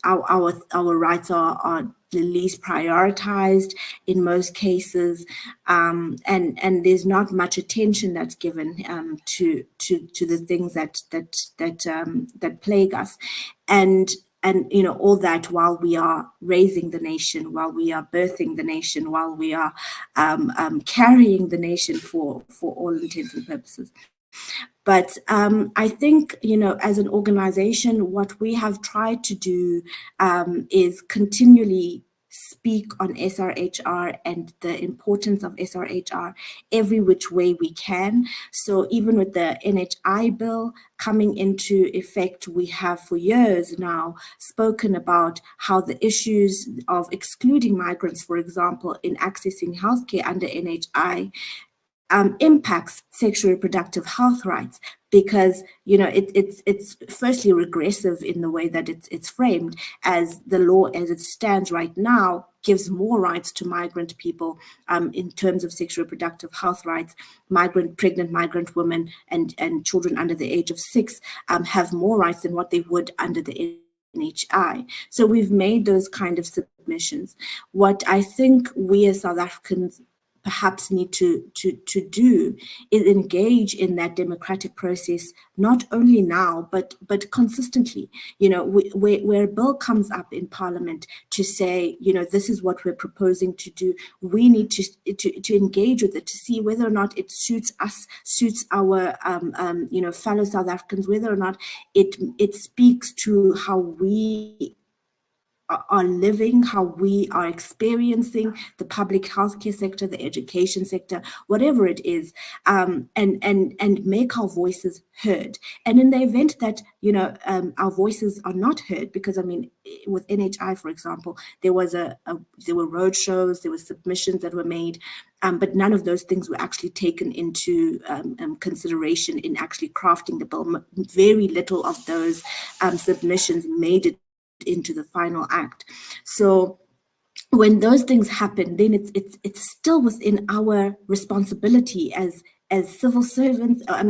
our rights are the least prioritized in most cases, and there's not much attention that's given to the things that plague us, and all that while we are raising the nation, while we are birthing the nation, while we are carrying the nation for all intents and purposes. But I think, as an organization, what we have tried to do is continually speak on SRHR and the importance of SRHR every which way we can. So even with the NHI bill coming into effect, we have for years now spoken about how the issues of excluding migrants, for example, in accessing healthcare under NHI impacts sexual reproductive health rights, because it's firstly regressive in the way that it's framed, as the law as it stands right now gives more rights to migrant people in terms of sexual reproductive health rights. Pregnant migrant women and children under the age of 6 have more rights than what they would under the NHI. So we've made those kind of submissions. What I think we as South Africans perhaps need to do is engage in that democratic process, not only now, but consistently. Where a bill comes up in Parliament to say, this is what we're proposing to do, we need to engage with it, to see whether or not it suits us, suits our fellow South Africans, whether or not it speaks to how we are living, how we are experiencing the public healthcare sector, the education sector, whatever it is, and make our voices heard. And in the event that our voices are not heard, because with NHI, for example, there were road shows, there were submissions that were made, but none of those things were actually taken into consideration in actually crafting the bill. Very little of those submissions made it into the final act. So when those things happen, then it's still within our responsibility as civil servants. As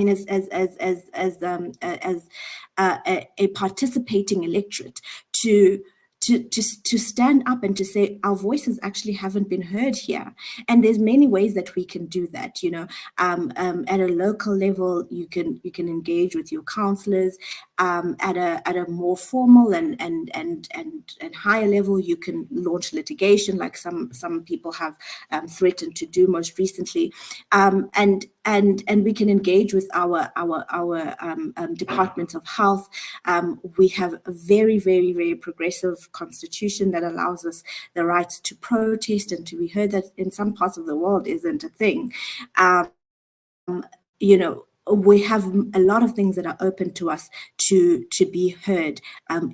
a participating electorate to stand up and to say our voices actually haven't been heard here. And there's many ways that we can do that. At a local level, you can engage with your councillors. At a more formal and higher level, you can launch litigation, like some people have threatened to do most recently, and we can engage with our Department of Health. We have a very, very, very progressive constitution that allows us the right to protest and to be heard. That in some parts of the world isn't a thing. We have a lot of things that are open to us to be heard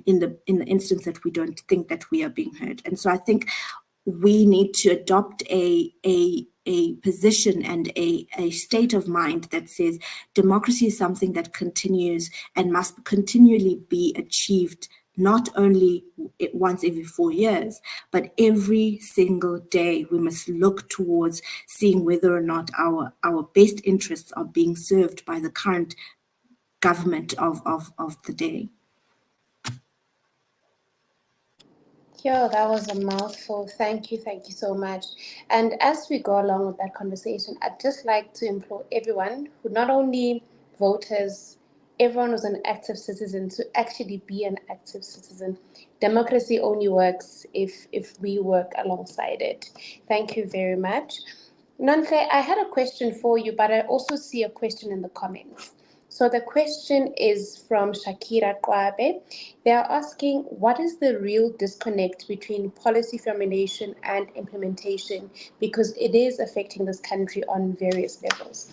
in the instance that we don't think that we are being heard. And so I think we need to adopt a position and a state of mind that says democracy is something that continues and must continually be achieved not only once every 4 years, but every single day we must look towards seeing whether or not our best interests are being served by the current government of the day. Yeah, that was a mouthful. Thank you so much. And as we go along with that conversation, I'd just like to implore everyone who, not only voters, everyone who's an active citizen, to actually be an active citizen. Democracy only works if we work alongside it. Thank you very much. Nonhle, I had a question for you, but I also see a question in the comments. So the question is from Shakira Kwabe. They are asking, what is the real disconnect between policy formulation and implementation? Because it is affecting this country on various levels.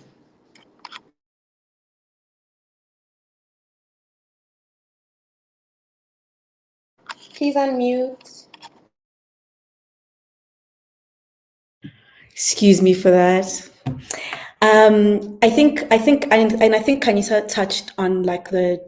Please unmute. Excuse me for that. I think, and I think Kanisa touched on like the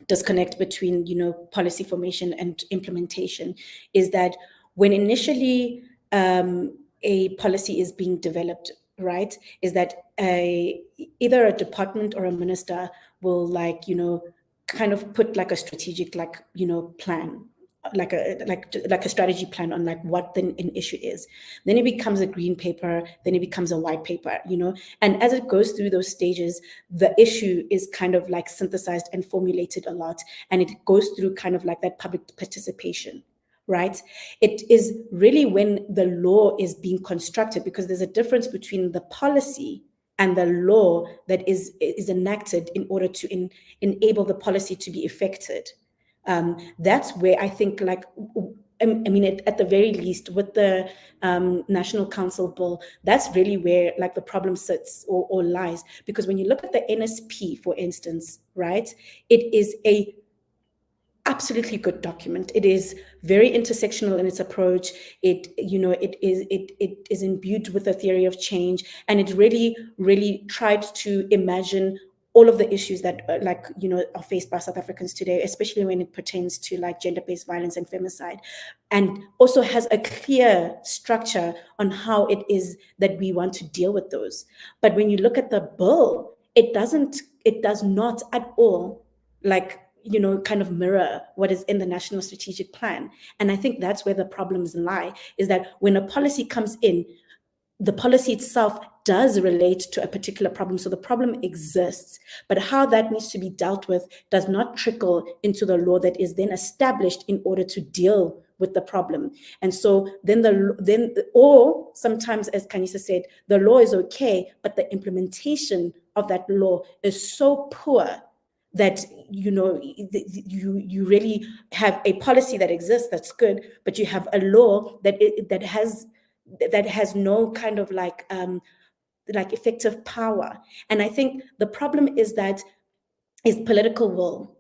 disconnect between, you know, policy formation and implementation, is that when initially a policy is being developed, right, is that either a department or a minister will, like, you know, kind of put like a strategic, like, you know, plan, like a strategy plan on like what then an issue is. Then it becomes a green paper, then it becomes a white paper, you know, and as it goes through those stages, the issue is kind of like synthesized and formulated a lot, and it goes through kind of like that public participation, right? It is really when the law is being constructed, because there's a difference between the policy and the law that is enacted in order to enable the policy to be effected. That's where I think, like, I mean, at the very least, with the National Council bill, that's really where like the problem sits or lies. Because when you look at the NSP, for instance, right, it is a absolutely good document. It is very intersectional in its approach. It, you know, it is imbued with a theory of change, and it really tried to imagine all of the issues that like, you know, are faced by South Africans today, especially when it pertains to like gender-based violence and femicide, and also has a clear structure on how it is that we want to deal with those. But when you look at the bill, it does not at all, like, you know, kind of mirror what is in the National Strategic Plan. And I think that's where the problems lie, is that when a policy comes in, the policy itself does relate to a particular problem. So the problem exists, but how that needs to be dealt with does not trickle into the law that is then established in order to deal with the problem. And so or sometimes, as Kanisa said, the law is okay, but the implementation of that law is so poor that, you know, you really have a policy that exists that's good, but you have a law that has no kind of like effective power. And I think the problem is political will.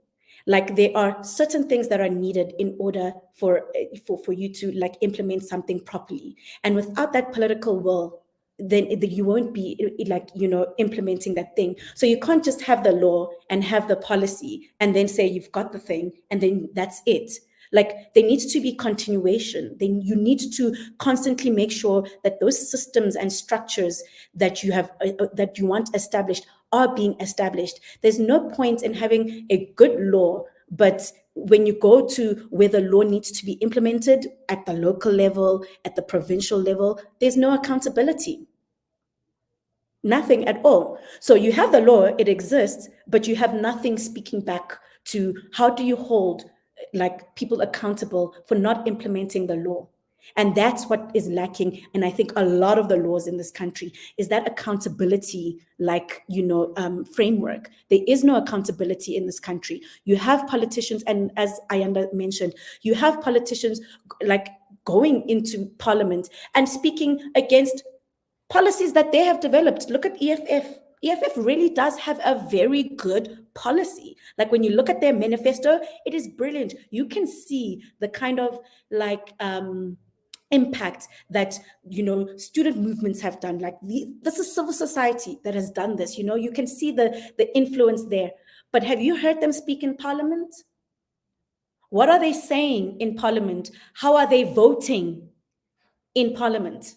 Like, there are certain things that are needed in order for you to like implement something properly, and without that political will, then you won't be like, you know, implementing that thing. So you can't just have the law and have the policy and then say you've got the thing and then that's it. Like, there needs to be continuation. Then you need to constantly make sure that those systems and structures that you have that you want established are being established. There's no point in having a good law, but when you go to where the law needs to be implemented at the local level, at the provincial level, there's no accountability. Nothing at all. So you have the law, it exists, but you have nothing speaking back to how do you hold like people accountable for not implementing the law. And that's what is lacking. And I think a lot of the laws in this country is that accountability, like, you know, framework. There is no accountability in this country. You have politicians, and as Ayanda mentioned, you have politicians like going into parliament and speaking against policies that they have developed. Look at EFF. EFF really does have a very good policy. Like, when you look at their manifesto, it is brilliant. You can see the kind of like impact that, you know, student movements have done. Like, this is civil society that has done this. You know, you can see the influence there. But have you heard them speak in parliament? What are they saying in Parliament? How are they voting in Parliament?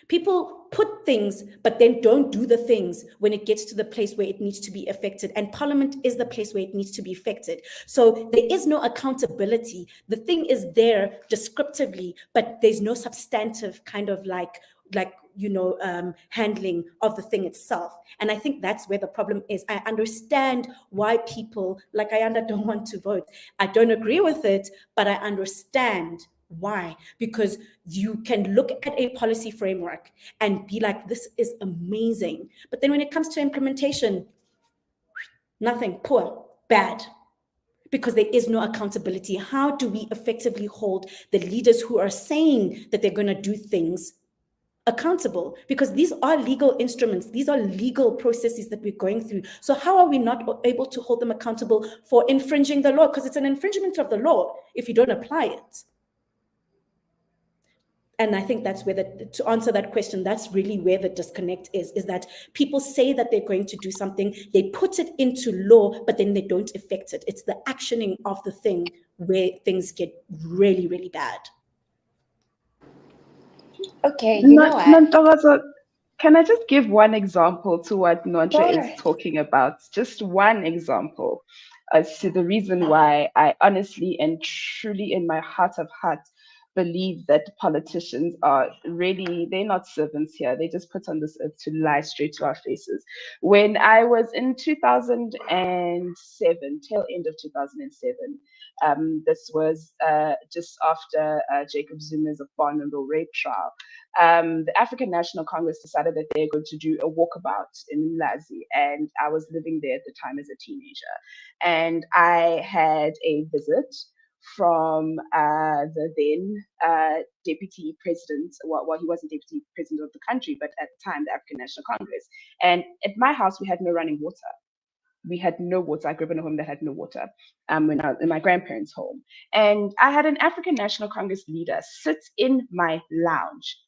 People put things, but then don't do the things when it gets to the place where it needs to be affected. And Parliament is the place where it needs to be affected. So there is no accountability. The thing is there descriptively, but there's no substantive kind of handling of the thing itself. And I think that's where the problem is. I understand why people like Ayanda don't want to vote. I don't agree with it, but I understand why. Because you can look at a policy framework and be like, this is amazing. But then when it comes to implementation, nothing, poor, bad. Because there is no accountability. How do we effectively hold the leaders who are saying that they're going to do things accountable? Because these are legal instruments, these are legal processes that we're going through. So how are we not able to hold them accountable for infringing the law? Because it's an infringement of the law if you don't apply it. And I think that's where to answer that question, that's really where the disconnect is that people say that they're going to do something, they put it into law, but then they don't effect it. It's the actioning of the thing where things get really, really bad. Okay, you know what? Nontobazo, can I just give one example to what Nontle is talking about? Just one example as to the reason why I honestly and truly in my heart of hearts believe that politicians are really, they're not servants here. They just put on this earth to lie straight to our faces. When I was in 2007, tail end of 2007, this was just after Jacob Zuma's abominable rape trial. The African National Congress decided that they're going to do a walkabout in Mlazi, and I was living there at the time as a teenager. And I had a visit from the then deputy president. Well, he wasn't deputy president of the country, but at the time, the African National Congress. And at my house, we had no running water. We had no water. I grew up in a home that had no water when I was in my grandparents' home. And I had an African National Congress leader sit in my lounge,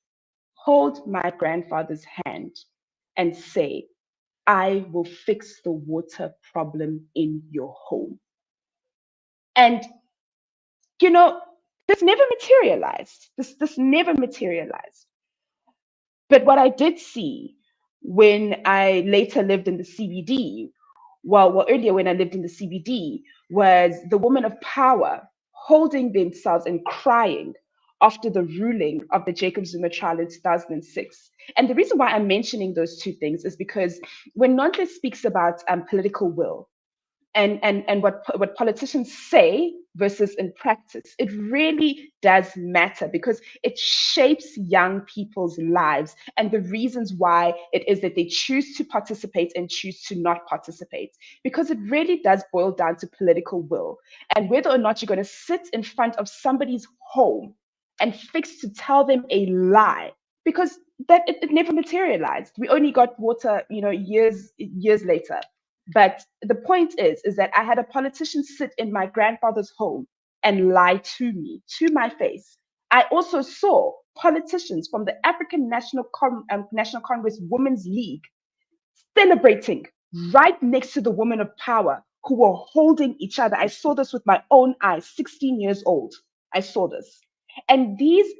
hold my grandfather's hand, and say, I will fix the water problem in your home. And, you know, this never materialized. This never materialized. But what I did see when I later lived in the CBD, well, earlier when I lived in the CBD, was the women of power holding themselves and crying after the ruling of the Jacob Zuma trial in 2006. And the reason why I'm mentioning those two things is because when Nontle speaks about political will, and what politicians say versus in practice, it really does matter because it shapes young people's lives and the reasons why it is that they choose to participate and choose to not participate, because it really does boil down to political will and whether or not you're going to sit in front of somebody's home and fix to tell them a lie, because that it never materialized. We only got water, years later. But the point is that I had a politician sit in my grandfather's home and lie to me, to my face. I also saw politicians from the African National Congress Women's League celebrating right next to the women of power who were holding each other. I saw this with my own eyes, 16 years old. I saw this. And these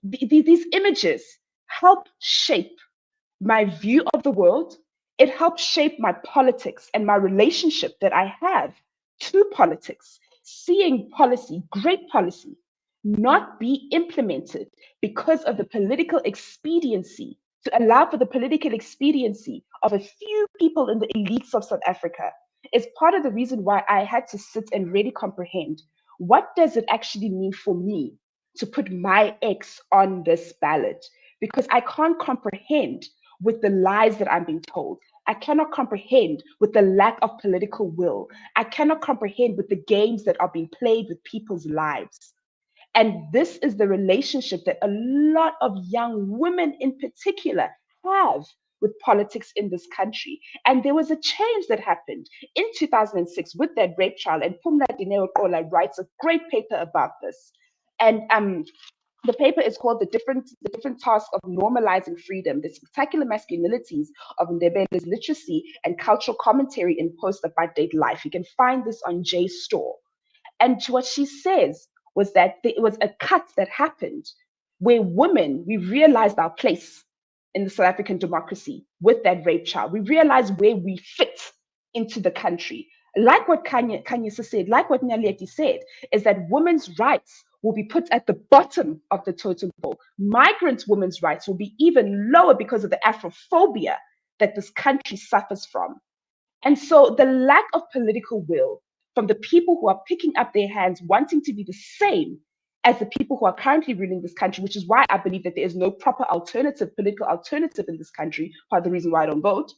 these images help shape my view of the world. It helps shape my politics and my relationship that I have to politics. Seeing policy, great policy, not be implemented because of the political expediency, to allow for the political expediency of a few people in the elites of South Africa, is part of the reason why I had to sit and really comprehend what does it actually mean for me to put my ex on this ballot, because I can't comprehend with the lies that I'm being told. I cannot comprehend with the lack of political will. I cannot comprehend with the games that are being played with people's lives. And this is the relationship that a lot of young women in particular have with politics in this country. And there was a change that happened in 2006 with that rape trial. And Pumla Dineo Kola writes a great paper about this. And the paper is called the different Task of Normalizing Freedom, the Spectacular Masculinities of Ndebele's Literacy and Cultural Commentary in Post-Apartheid Life. You can find this on JSTOR. And what she says was that it was a cut that happened where women, we realized our place in the South African democracy with that rape child. We realized where we fit into the country. Like what Kanyisa said, like what Nyaleti said, is that women's rights will be put at the bottom of the totem pole. Migrant women's rights will be even lower because of the Afrophobia that this country suffers from. And so the lack of political will from the people who are picking up their hands, wanting to be the same as the people who are currently ruling this country, which is why I believe that there is no proper alternative, political alternative in this country, part of the reason why I don't vote,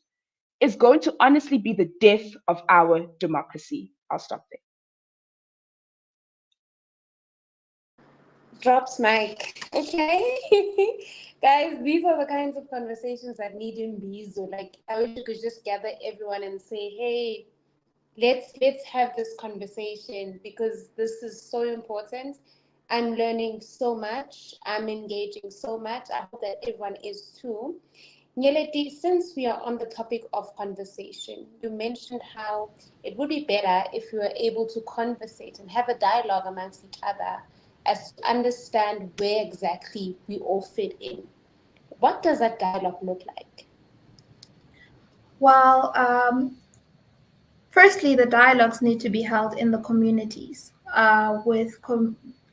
is going to honestly be the death of our democracy. I'll stop there. Drops mic. Okay. Guys, these are the kinds of conversations that need in Bizo. Like, I wish you could just gather everyone and say, hey, let's have this conversation, because this is so important. I'm learning so much. I'm engaging so much. I hope that everyone is too. Nyeleti, since we are on the topic of conversation, you mentioned how it would be better if we were able to conversate and have a dialogue amongst each other as to understand where exactly we all fit in. What does that dialogue look like? Well, firstly, the dialogues need to be held in the communities with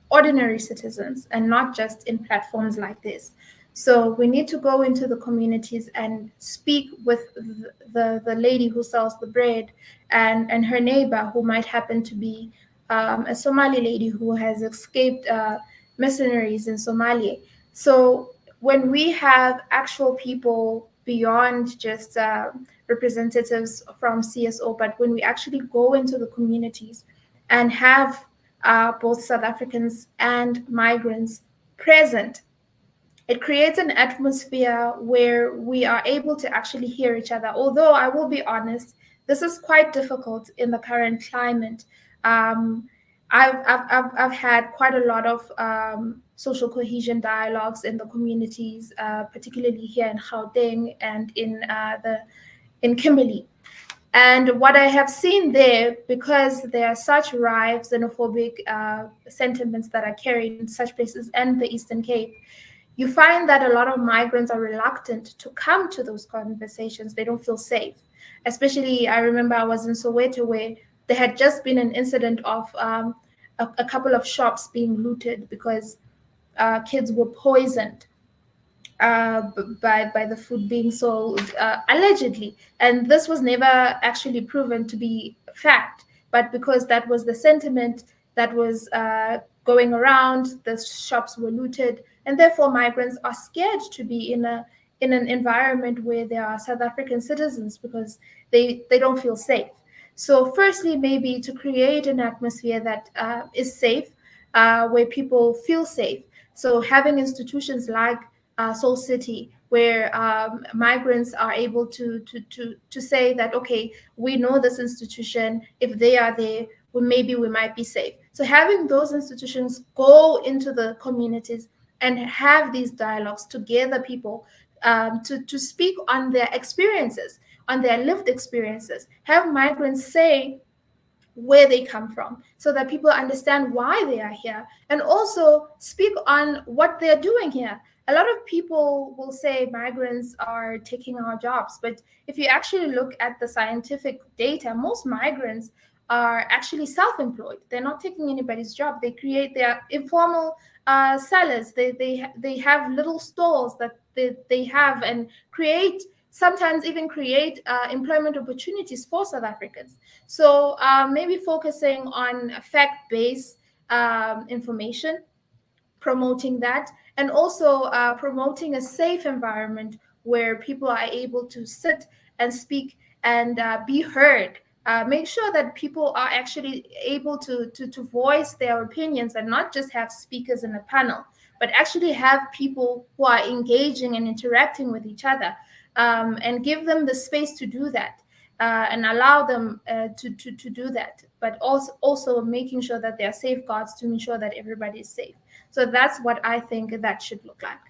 ordinary citizens and not just in platforms like this. So we need to go into the communities and speak with the lady who sells the bread and her neighbor who might happen to be a Somali lady who has escaped mercenaries in Somalia. So when we have actual people beyond just representatives from CSO, but when we actually go into the communities and have both South Africans and migrants present, it creates an atmosphere where we are able to actually hear each other. Although I will be honest, this is quite difficult in the current climate. I've had quite a lot of social cohesion dialogues in the communities, particularly here in Gauteng and in Kimberley. And what I have seen there, because there are such rife xenophobic sentiments that are carried in such places and the Eastern Cape, you find that a lot of migrants are reluctant to come to those conversations. They don't feel safe. Especially, I remember I was in Soweto where there had just been an incident of a couple of shops being looted because kids were poisoned by the food being sold allegedly, and this was never actually proven to be fact. But because that was the sentiment that was going around, the shops were looted, and therefore migrants are scared to be in an environment where there are South African citizens because they don't feel safe. So, firstly, maybe to create an atmosphere that is safe, where people feel safe. So, having institutions like Soul City, where migrants are able to say that, okay, we know this institution. If they are there, well, maybe we might be safe. So having those institutions go into the communities and have these dialogues to gather people to speak on their experiences, on their lived experiences. Have migrants say where they come from so that people understand why they are here, and also speak on what they're doing here. A lot of people will say migrants are taking our jobs, but if you actually look at the scientific data, most migrants are actually self-employed. They're not taking anybody's job. They create their informal sellers. They have little stores that they have and create, sometimes even create employment opportunities for South Africans. So maybe focusing on fact-based information, promoting that, and also promoting a safe environment where people are able to sit and speak and be heard. Make sure that people are actually able to voice their opinions and not just have speakers in a panel, but actually have people who are engaging and interacting with each other, and give them the space to do that. And allow them to do that, but also making sure that there are safeguards to ensure that everybody is safe. So that's what I think that should look like.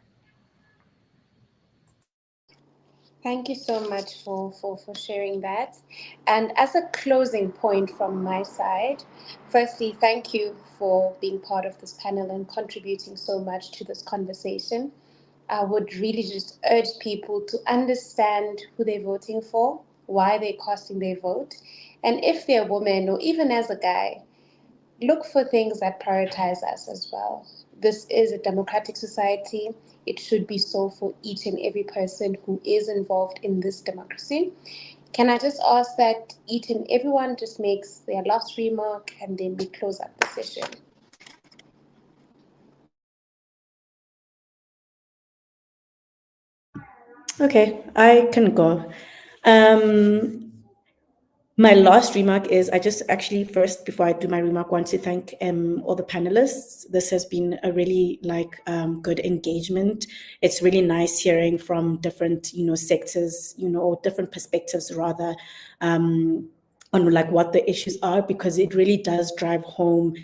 Thank you so much for sharing that. And as a closing point from my side, firstly, thank you for being part of this panel and contributing so much to this conversation. I would really just urge people to understand who they're voting for, why they're casting their vote, and if they're a woman or even as a guy, look for things that prioritize us as well. This is a democratic society. It should be so for each and every person who is involved in this democracy. Can I just ask that each and everyone just makes their last remark and then we close up the session? Okay, I can go. My last remark is I just actually first, before I do my remark, want to thank all the panelists. This has been a really good engagement. It's really nice hearing from different, sectors, or different perspectives rather, on like what the issues are, because it really does drive home,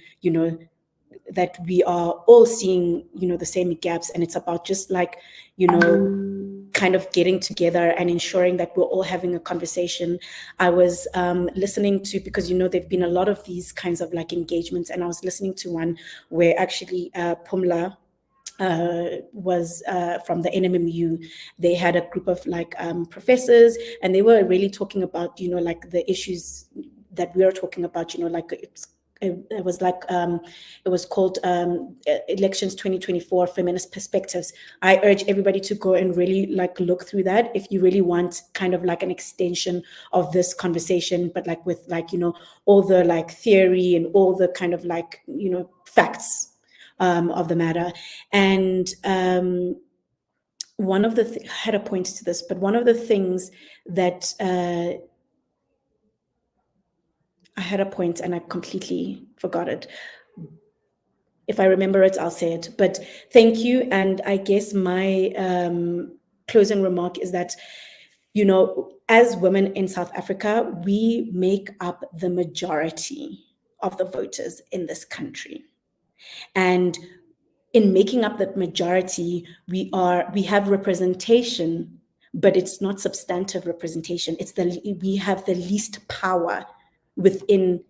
that we are all seeing, the same gaps, and it's about just kind of getting together and ensuring that we're all having a conversation. I was listening to, because there've been a lot of these kinds of engagements, and I was listening to one where actually Pumla was from the NMMU. They had a group of professors, and they were really talking about the issues that we are talking about. It was called Elections 2024 Feminist Perspectives. I urge everybody to go and really look through that if you really want kind of an extension of this conversation, but with all the theory and all the kind of facts of the matter. And one of the I had a point to this, but one of the things that I had a point and I completely forgot it. If I remember it, I'll say it. But thank you. And I guess my closing remark is that, as women in South Africa, we make up the majority of the voters in this country. And in making up that majority, we have representation, but it's not substantive representation. We have the least power within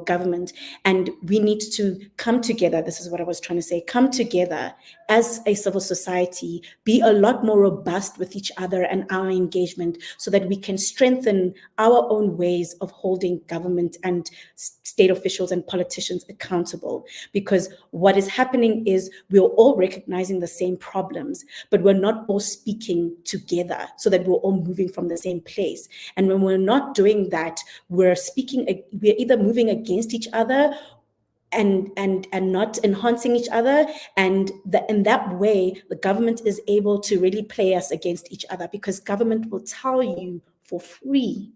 government, and we need to come together. This is what I was trying to say. Come together as a civil society, be a lot more robust with each other and our engagement, so that we can strengthen our own ways of holding government and state officials and politicians accountable. Because what is happening is we're all recognizing the same problems, but we're not all speaking together so that we're all moving from the same place. And when we're not doing that, we're either moving against each other and not enhancing each other, and in that way the government is able to really play us against each other, because government will tell you for free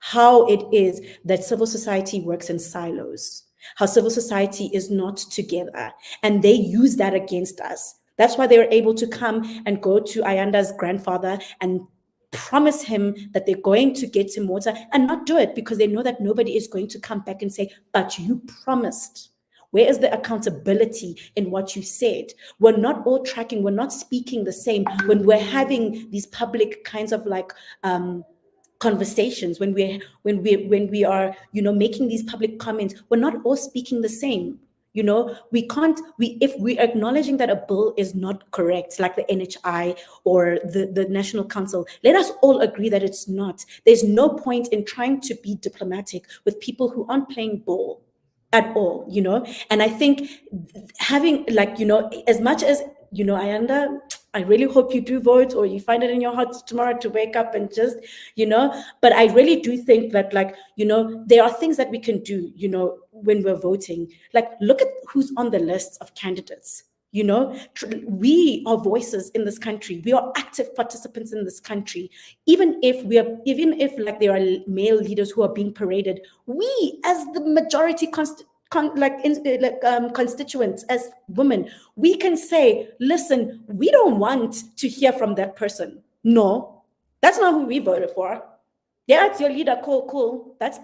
how it is that civil society works in silos, how civil society is not together, and they use that against us. That's why they were able to come and go to Ayanda's grandfather and promise him that they're going to get him water and not do it, because they know that nobody is going to come back and say, but you promised. Where is the accountability in what you said? We're not all tracking, we're not speaking the same when we're having these public kinds of conversations, when we are making these public comments. We're not all speaking the same. If we're acknowledging that a bill is not correct, like the NHI or the National Council, let us all agree that it's not. There's no point in trying to be diplomatic with people who aren't playing ball at all, And I think having as much as, Ayanda, I really hope you do vote, or you find it in your heart tomorrow to wake up and just, but I really do think that there are things that we can do, when we're voting. Look at who's on the lists of candidates. We are voices in this country. We are active participants in this country. Even if there are male leaders who are being paraded, we as the majority constituents, as women, we can say, listen, we don't want to hear from that person. No, that's not who we voted for. Yeah, it's your leader, cool. That's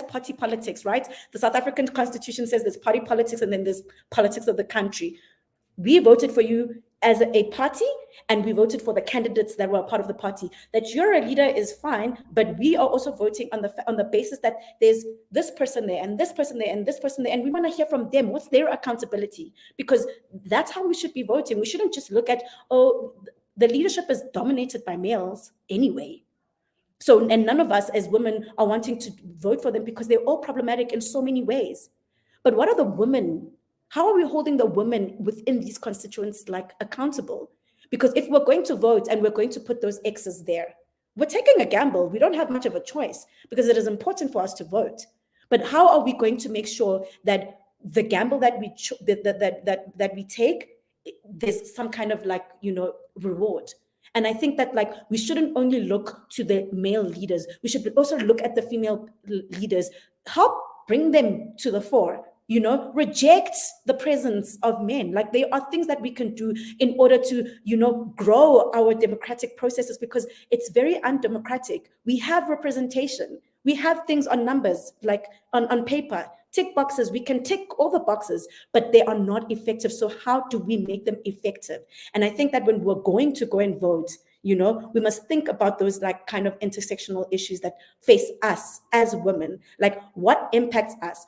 party politics, right? The South African Constitution says there's party politics and then there's politics of the country. We voted for you as a party, and we voted for the candidates that were a part of the party. That you're a leader is fine, but we are also voting on the basis that there's this person there and this person there and this person there, and we want to hear from them. What's their accountability? Because that's how we should be voting. We shouldn't just look at, oh, the leadership is dominated by males anyway. So, and none of us as women are wanting to vote for them because they're all problematic in so many ways. But what are the women? How are we holding the women within these constituents like accountable? Because if we're going to vote and we're going to put those X's there, we're taking a gamble. We don't have much of a choice because it is important for us to vote. But how are we going to make sure that the gamble that we that we take, there's some kind of like, you know, reward? And I think that like we shouldn't only look to the male leaders. We should also look at the female leaders. Help bring them to the fore. You know, reject the presence of men. Like, there are things that we can do in order to, you know, grow our democratic processes, because it's very undemocratic. We have representation. We have things on numbers, like on paper, tick boxes. We can tick all the boxes, but they are not effective. So how do we make them effective? And I think that when we're going to go and vote, you know, we must think about those like kind of intersectional issues that face us as women. Like, what impacts us?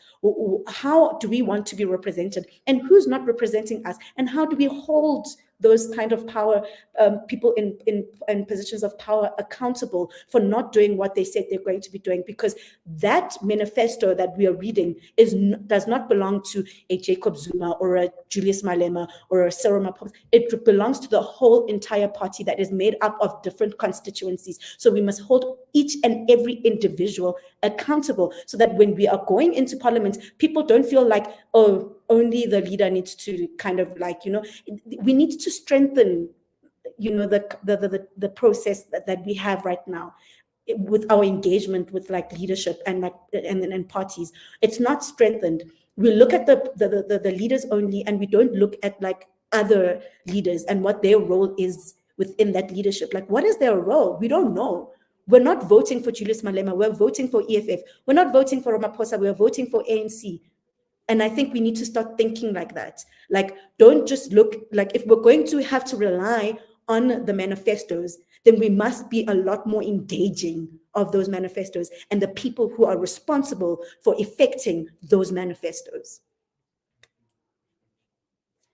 How do we want to be represented? And who's not representing us? And how do we hold those kind of power, people in positions of power accountable for not doing what they said they're going to be doing? Because that manifesto that we are reading does not belong to a Jacob Zuma or a Julius Malema or a Cyril Ramaphosa. It belongs to the whole entire party that is made up of different constituencies. So we must hold each and every individual accountable, so that when we are going into parliament, people don't feel like, oh, only the leader needs to kind of like, you know, we need to strengthen, you know, the process that we have right now with our engagement with like leadership and like and parties. It's not strengthened. We look at the leaders only, and we don't look at like other leaders and what their role is within that leadership. Like, what is their role? We don't know. We're not voting for Julius Malema. We're voting for EFF. We're not voting for Ramaphosa. We're voting for ANC. And I think we need to start thinking like that. Like, don't just look, like, if we're going to have to rely on the manifestos, then we must be a lot more engaging of those manifestos and the people who are responsible for effecting those manifestos.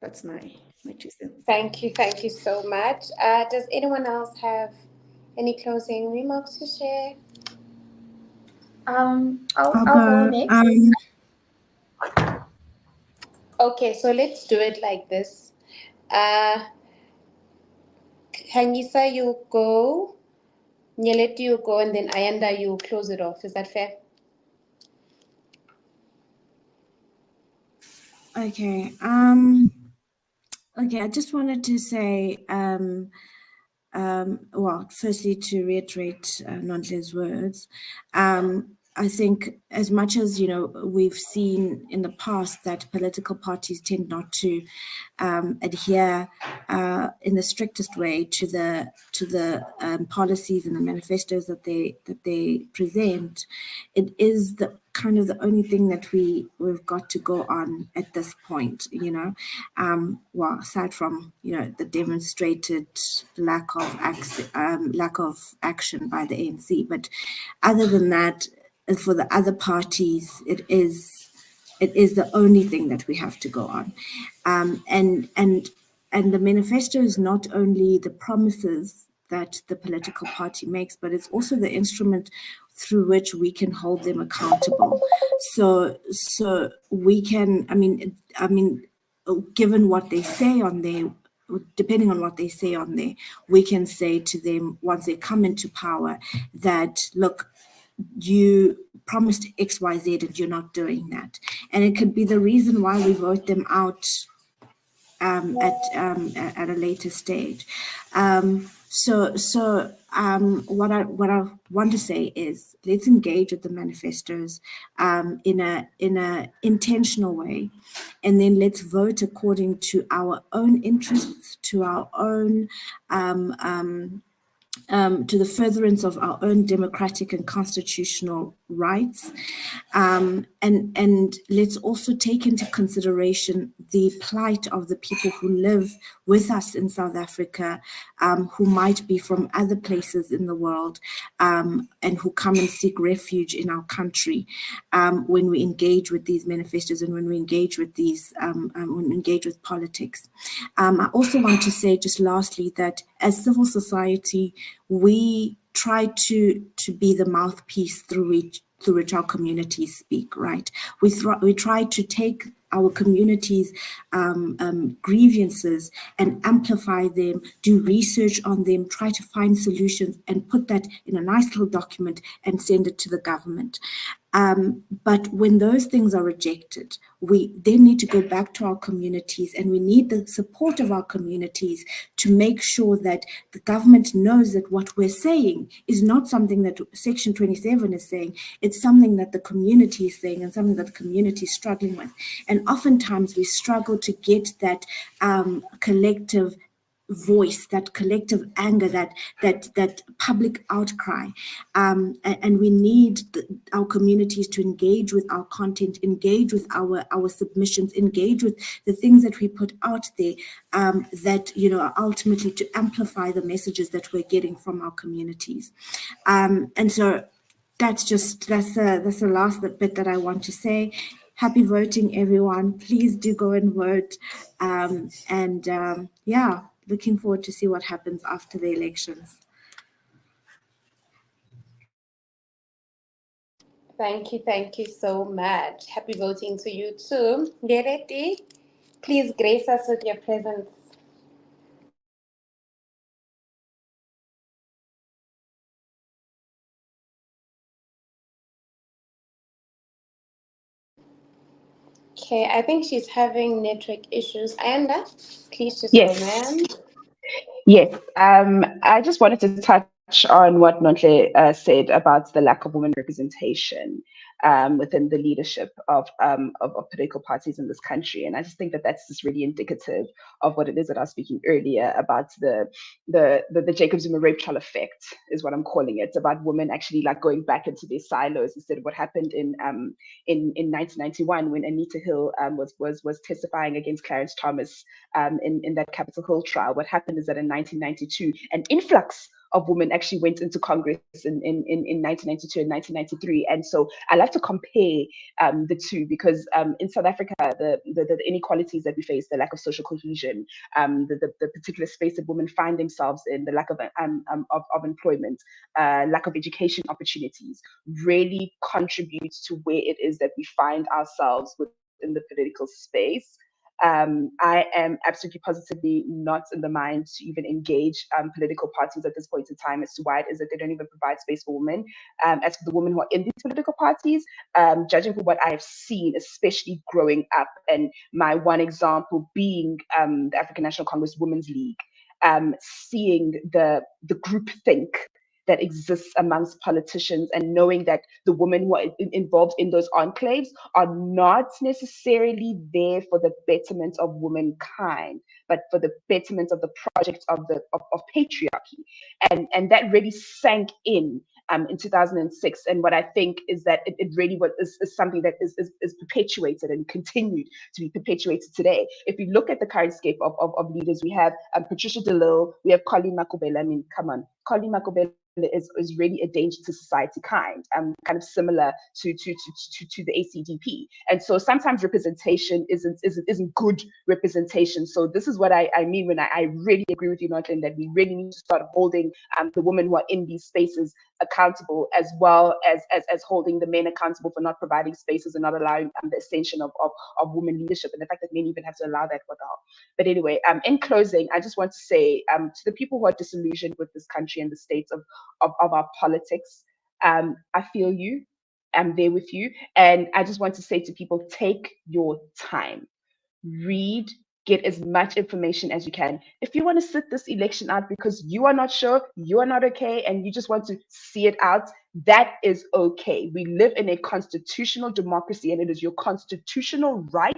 That's my 2 cents. Thank you so much. Does anyone else have any closing remarks to share? I'll go next. Okay, so let's do it like this. Hanyisa, you go. Nyeleti, you go, and then Ayanda, you close it off. Is that fair? Okay. Okay, I just wanted to say, well, firstly, to reiterate Nonhle's words, I think as much as, you know, we've seen in the past that political parties tend not to adhere in the strictest way to the policies and the manifestos that they present, it is the kind of the only thing that we've got to go on at this point, you know. Well, aside from, you know, the demonstrated lack of action by the ANC, but other than that, for the other parties, it is the only thing that we have to go on. And the manifesto is not only the promises that the political party makes, but it's also the instrument through which we can hold them accountable. So we can, I mean, given what they say on there, depending on what they say on there, we can say to them once they come into power that, look, you promised X, Y, Z, and you're not doing that. And it could be the reason why we vote them out at a later stage. So what I want to say is, let's engage with the manifestos in a intentional way, and then let's vote according to our own interests, to our own to the furtherance of our own democratic and constitutional rights. And let's also take into consideration the plight of the people who live with us in South Africa, who might be from other places in the world, and who come and seek refuge in our country, when we engage with these manifestos and when we engage with these, when we engage with politics. I also want to say, just lastly, that as civil society, we try to be the mouthpiece through which our communities speak, right? We try to take our communities' grievances and amplify them, do research on them, try to find solutions, and put that in a nice little document and send it to the government. But when those things are rejected, we then need to go back to our communities, and we need the support of our communities to make sure that the government knows that what we're saying is not something that Section 27 is saying, it's something that the community is saying and something that the community is struggling with. And oftentimes we struggle to get that collective voice, that collective anger, that public outcry, and we need our communities to engage with our content, engage with our submissions, engage with the things that we put out there, that are ultimately to amplify the messages that we're getting from our communities. And so that's the last bit that I want to say. Happy voting, everyone. Please do go and vote. Yeah, looking forward to see what happens after the elections. Thank you so much. Happy voting to you too. Gereti, please grace us with your presence. Okay, I think she's having network issues. Ayanda, please just go, ma'am. Yes, I just wanted to touch on what Nontle said about the lack of women representation within the leadership of political parties in this country, and I just think that that's just really indicative of what it is that I was speaking earlier about the Jacob Zuma rape trial effect, is what I'm calling it, about women actually like going back into their silos instead of what happened in 1991 when Anita Hill was testifying against Clarence Thomas in that Capitol Hill trial. What happened is that in 1992, an influx of women actually went into Congress in 1992 and 1993. And so I like to compare the two, because in South Africa, the inequalities that we face, the lack of social cohesion, the particular space that women find themselves in, the lack of employment, lack of education opportunities, really contributes to where it is that we find ourselves within the political space. I am absolutely positively not in the mind to even engage political parties at this point in time as to why it is that they don't even provide space for women. As for the women who are in these political parties, judging from what I've seen, especially growing up, and my one example being the African National Congress Women's League, seeing the groupthink that exists amongst politicians, and knowing that the women who are involved in those enclaves are not necessarily there for the betterment of womankind, but for the betterment of the project of patriarchy. And that really sank in 2006. And what I think is that it really is something that is perpetuated and continued to be perpetuated today. If you look at the current scape of leaders, we have Patricia de Lille, we have Colleen Makubele. I mean, come on, Colleen Makubele is really a danger to society, kind of similar to the ACDP. And so sometimes representation isn't good representation. So this is what I mean when I really agree with you, Norton, that we really need to start holding the women who are in these spaces accountable, as well as holding the men accountable for not providing spaces and not allowing the ascension of women leadership, and the fact that men even have to allow that for now. But anyway, in closing, I just want to say to the people who are disillusioned with this country and the state of our politics, I feel you. I'm there with you. And I just want to say to people, take your time. Read, get as much information as you can. If you want to sit this election out because you are not sure, you are not okay, and you just want to see it out, that is okay. We live in a constitutional democracy, and it is your constitutional right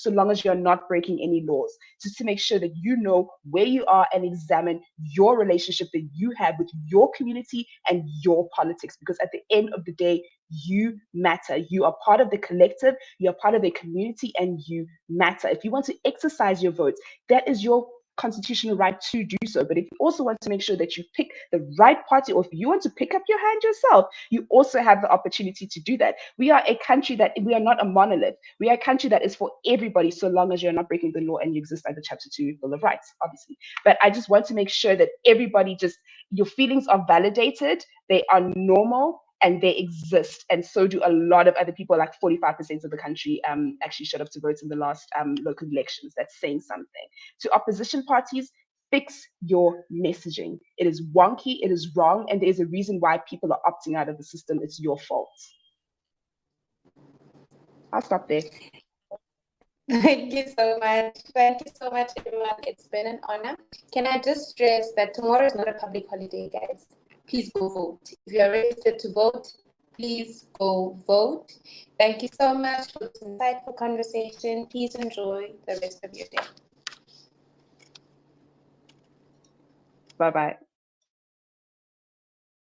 so long as you're not breaking any laws, just to make sure that you know where you are and examine your relationship that you have with your community and your politics. Because at the end of the day, you matter. You are part of the collective, you're part of a community, and you matter. If you want to exercise your vote, that is your constitutional right to do so. But if you also want to make sure that you pick the right party, or if you want to pick up your hand yourself, you also have the opportunity to do that. We are a country that, we are not a monolith. We are a country that is for everybody, so long as you're not breaking the law and you exist under Chapter 2 Bill of Rights, obviously. But I just want to make sure that everybody your feelings are validated, they are normal, and they exist, and so do a lot of other people. Like 45% of the country actually showed up to vote in the last local elections. That's saying something. To opposition parties, fix your messaging. It is wonky, it is wrong, and there's a reason why people are opting out of the system. It's your fault. I'll stop there. Thank you so much. Thank you so much, everyone. It's been an honor. Can I just stress that tomorrow is not a public holiday, guys? Please go vote. If you're registered to vote, please go vote. Thank you so much for this insightful conversation. Please enjoy the rest of your day. Bye-bye.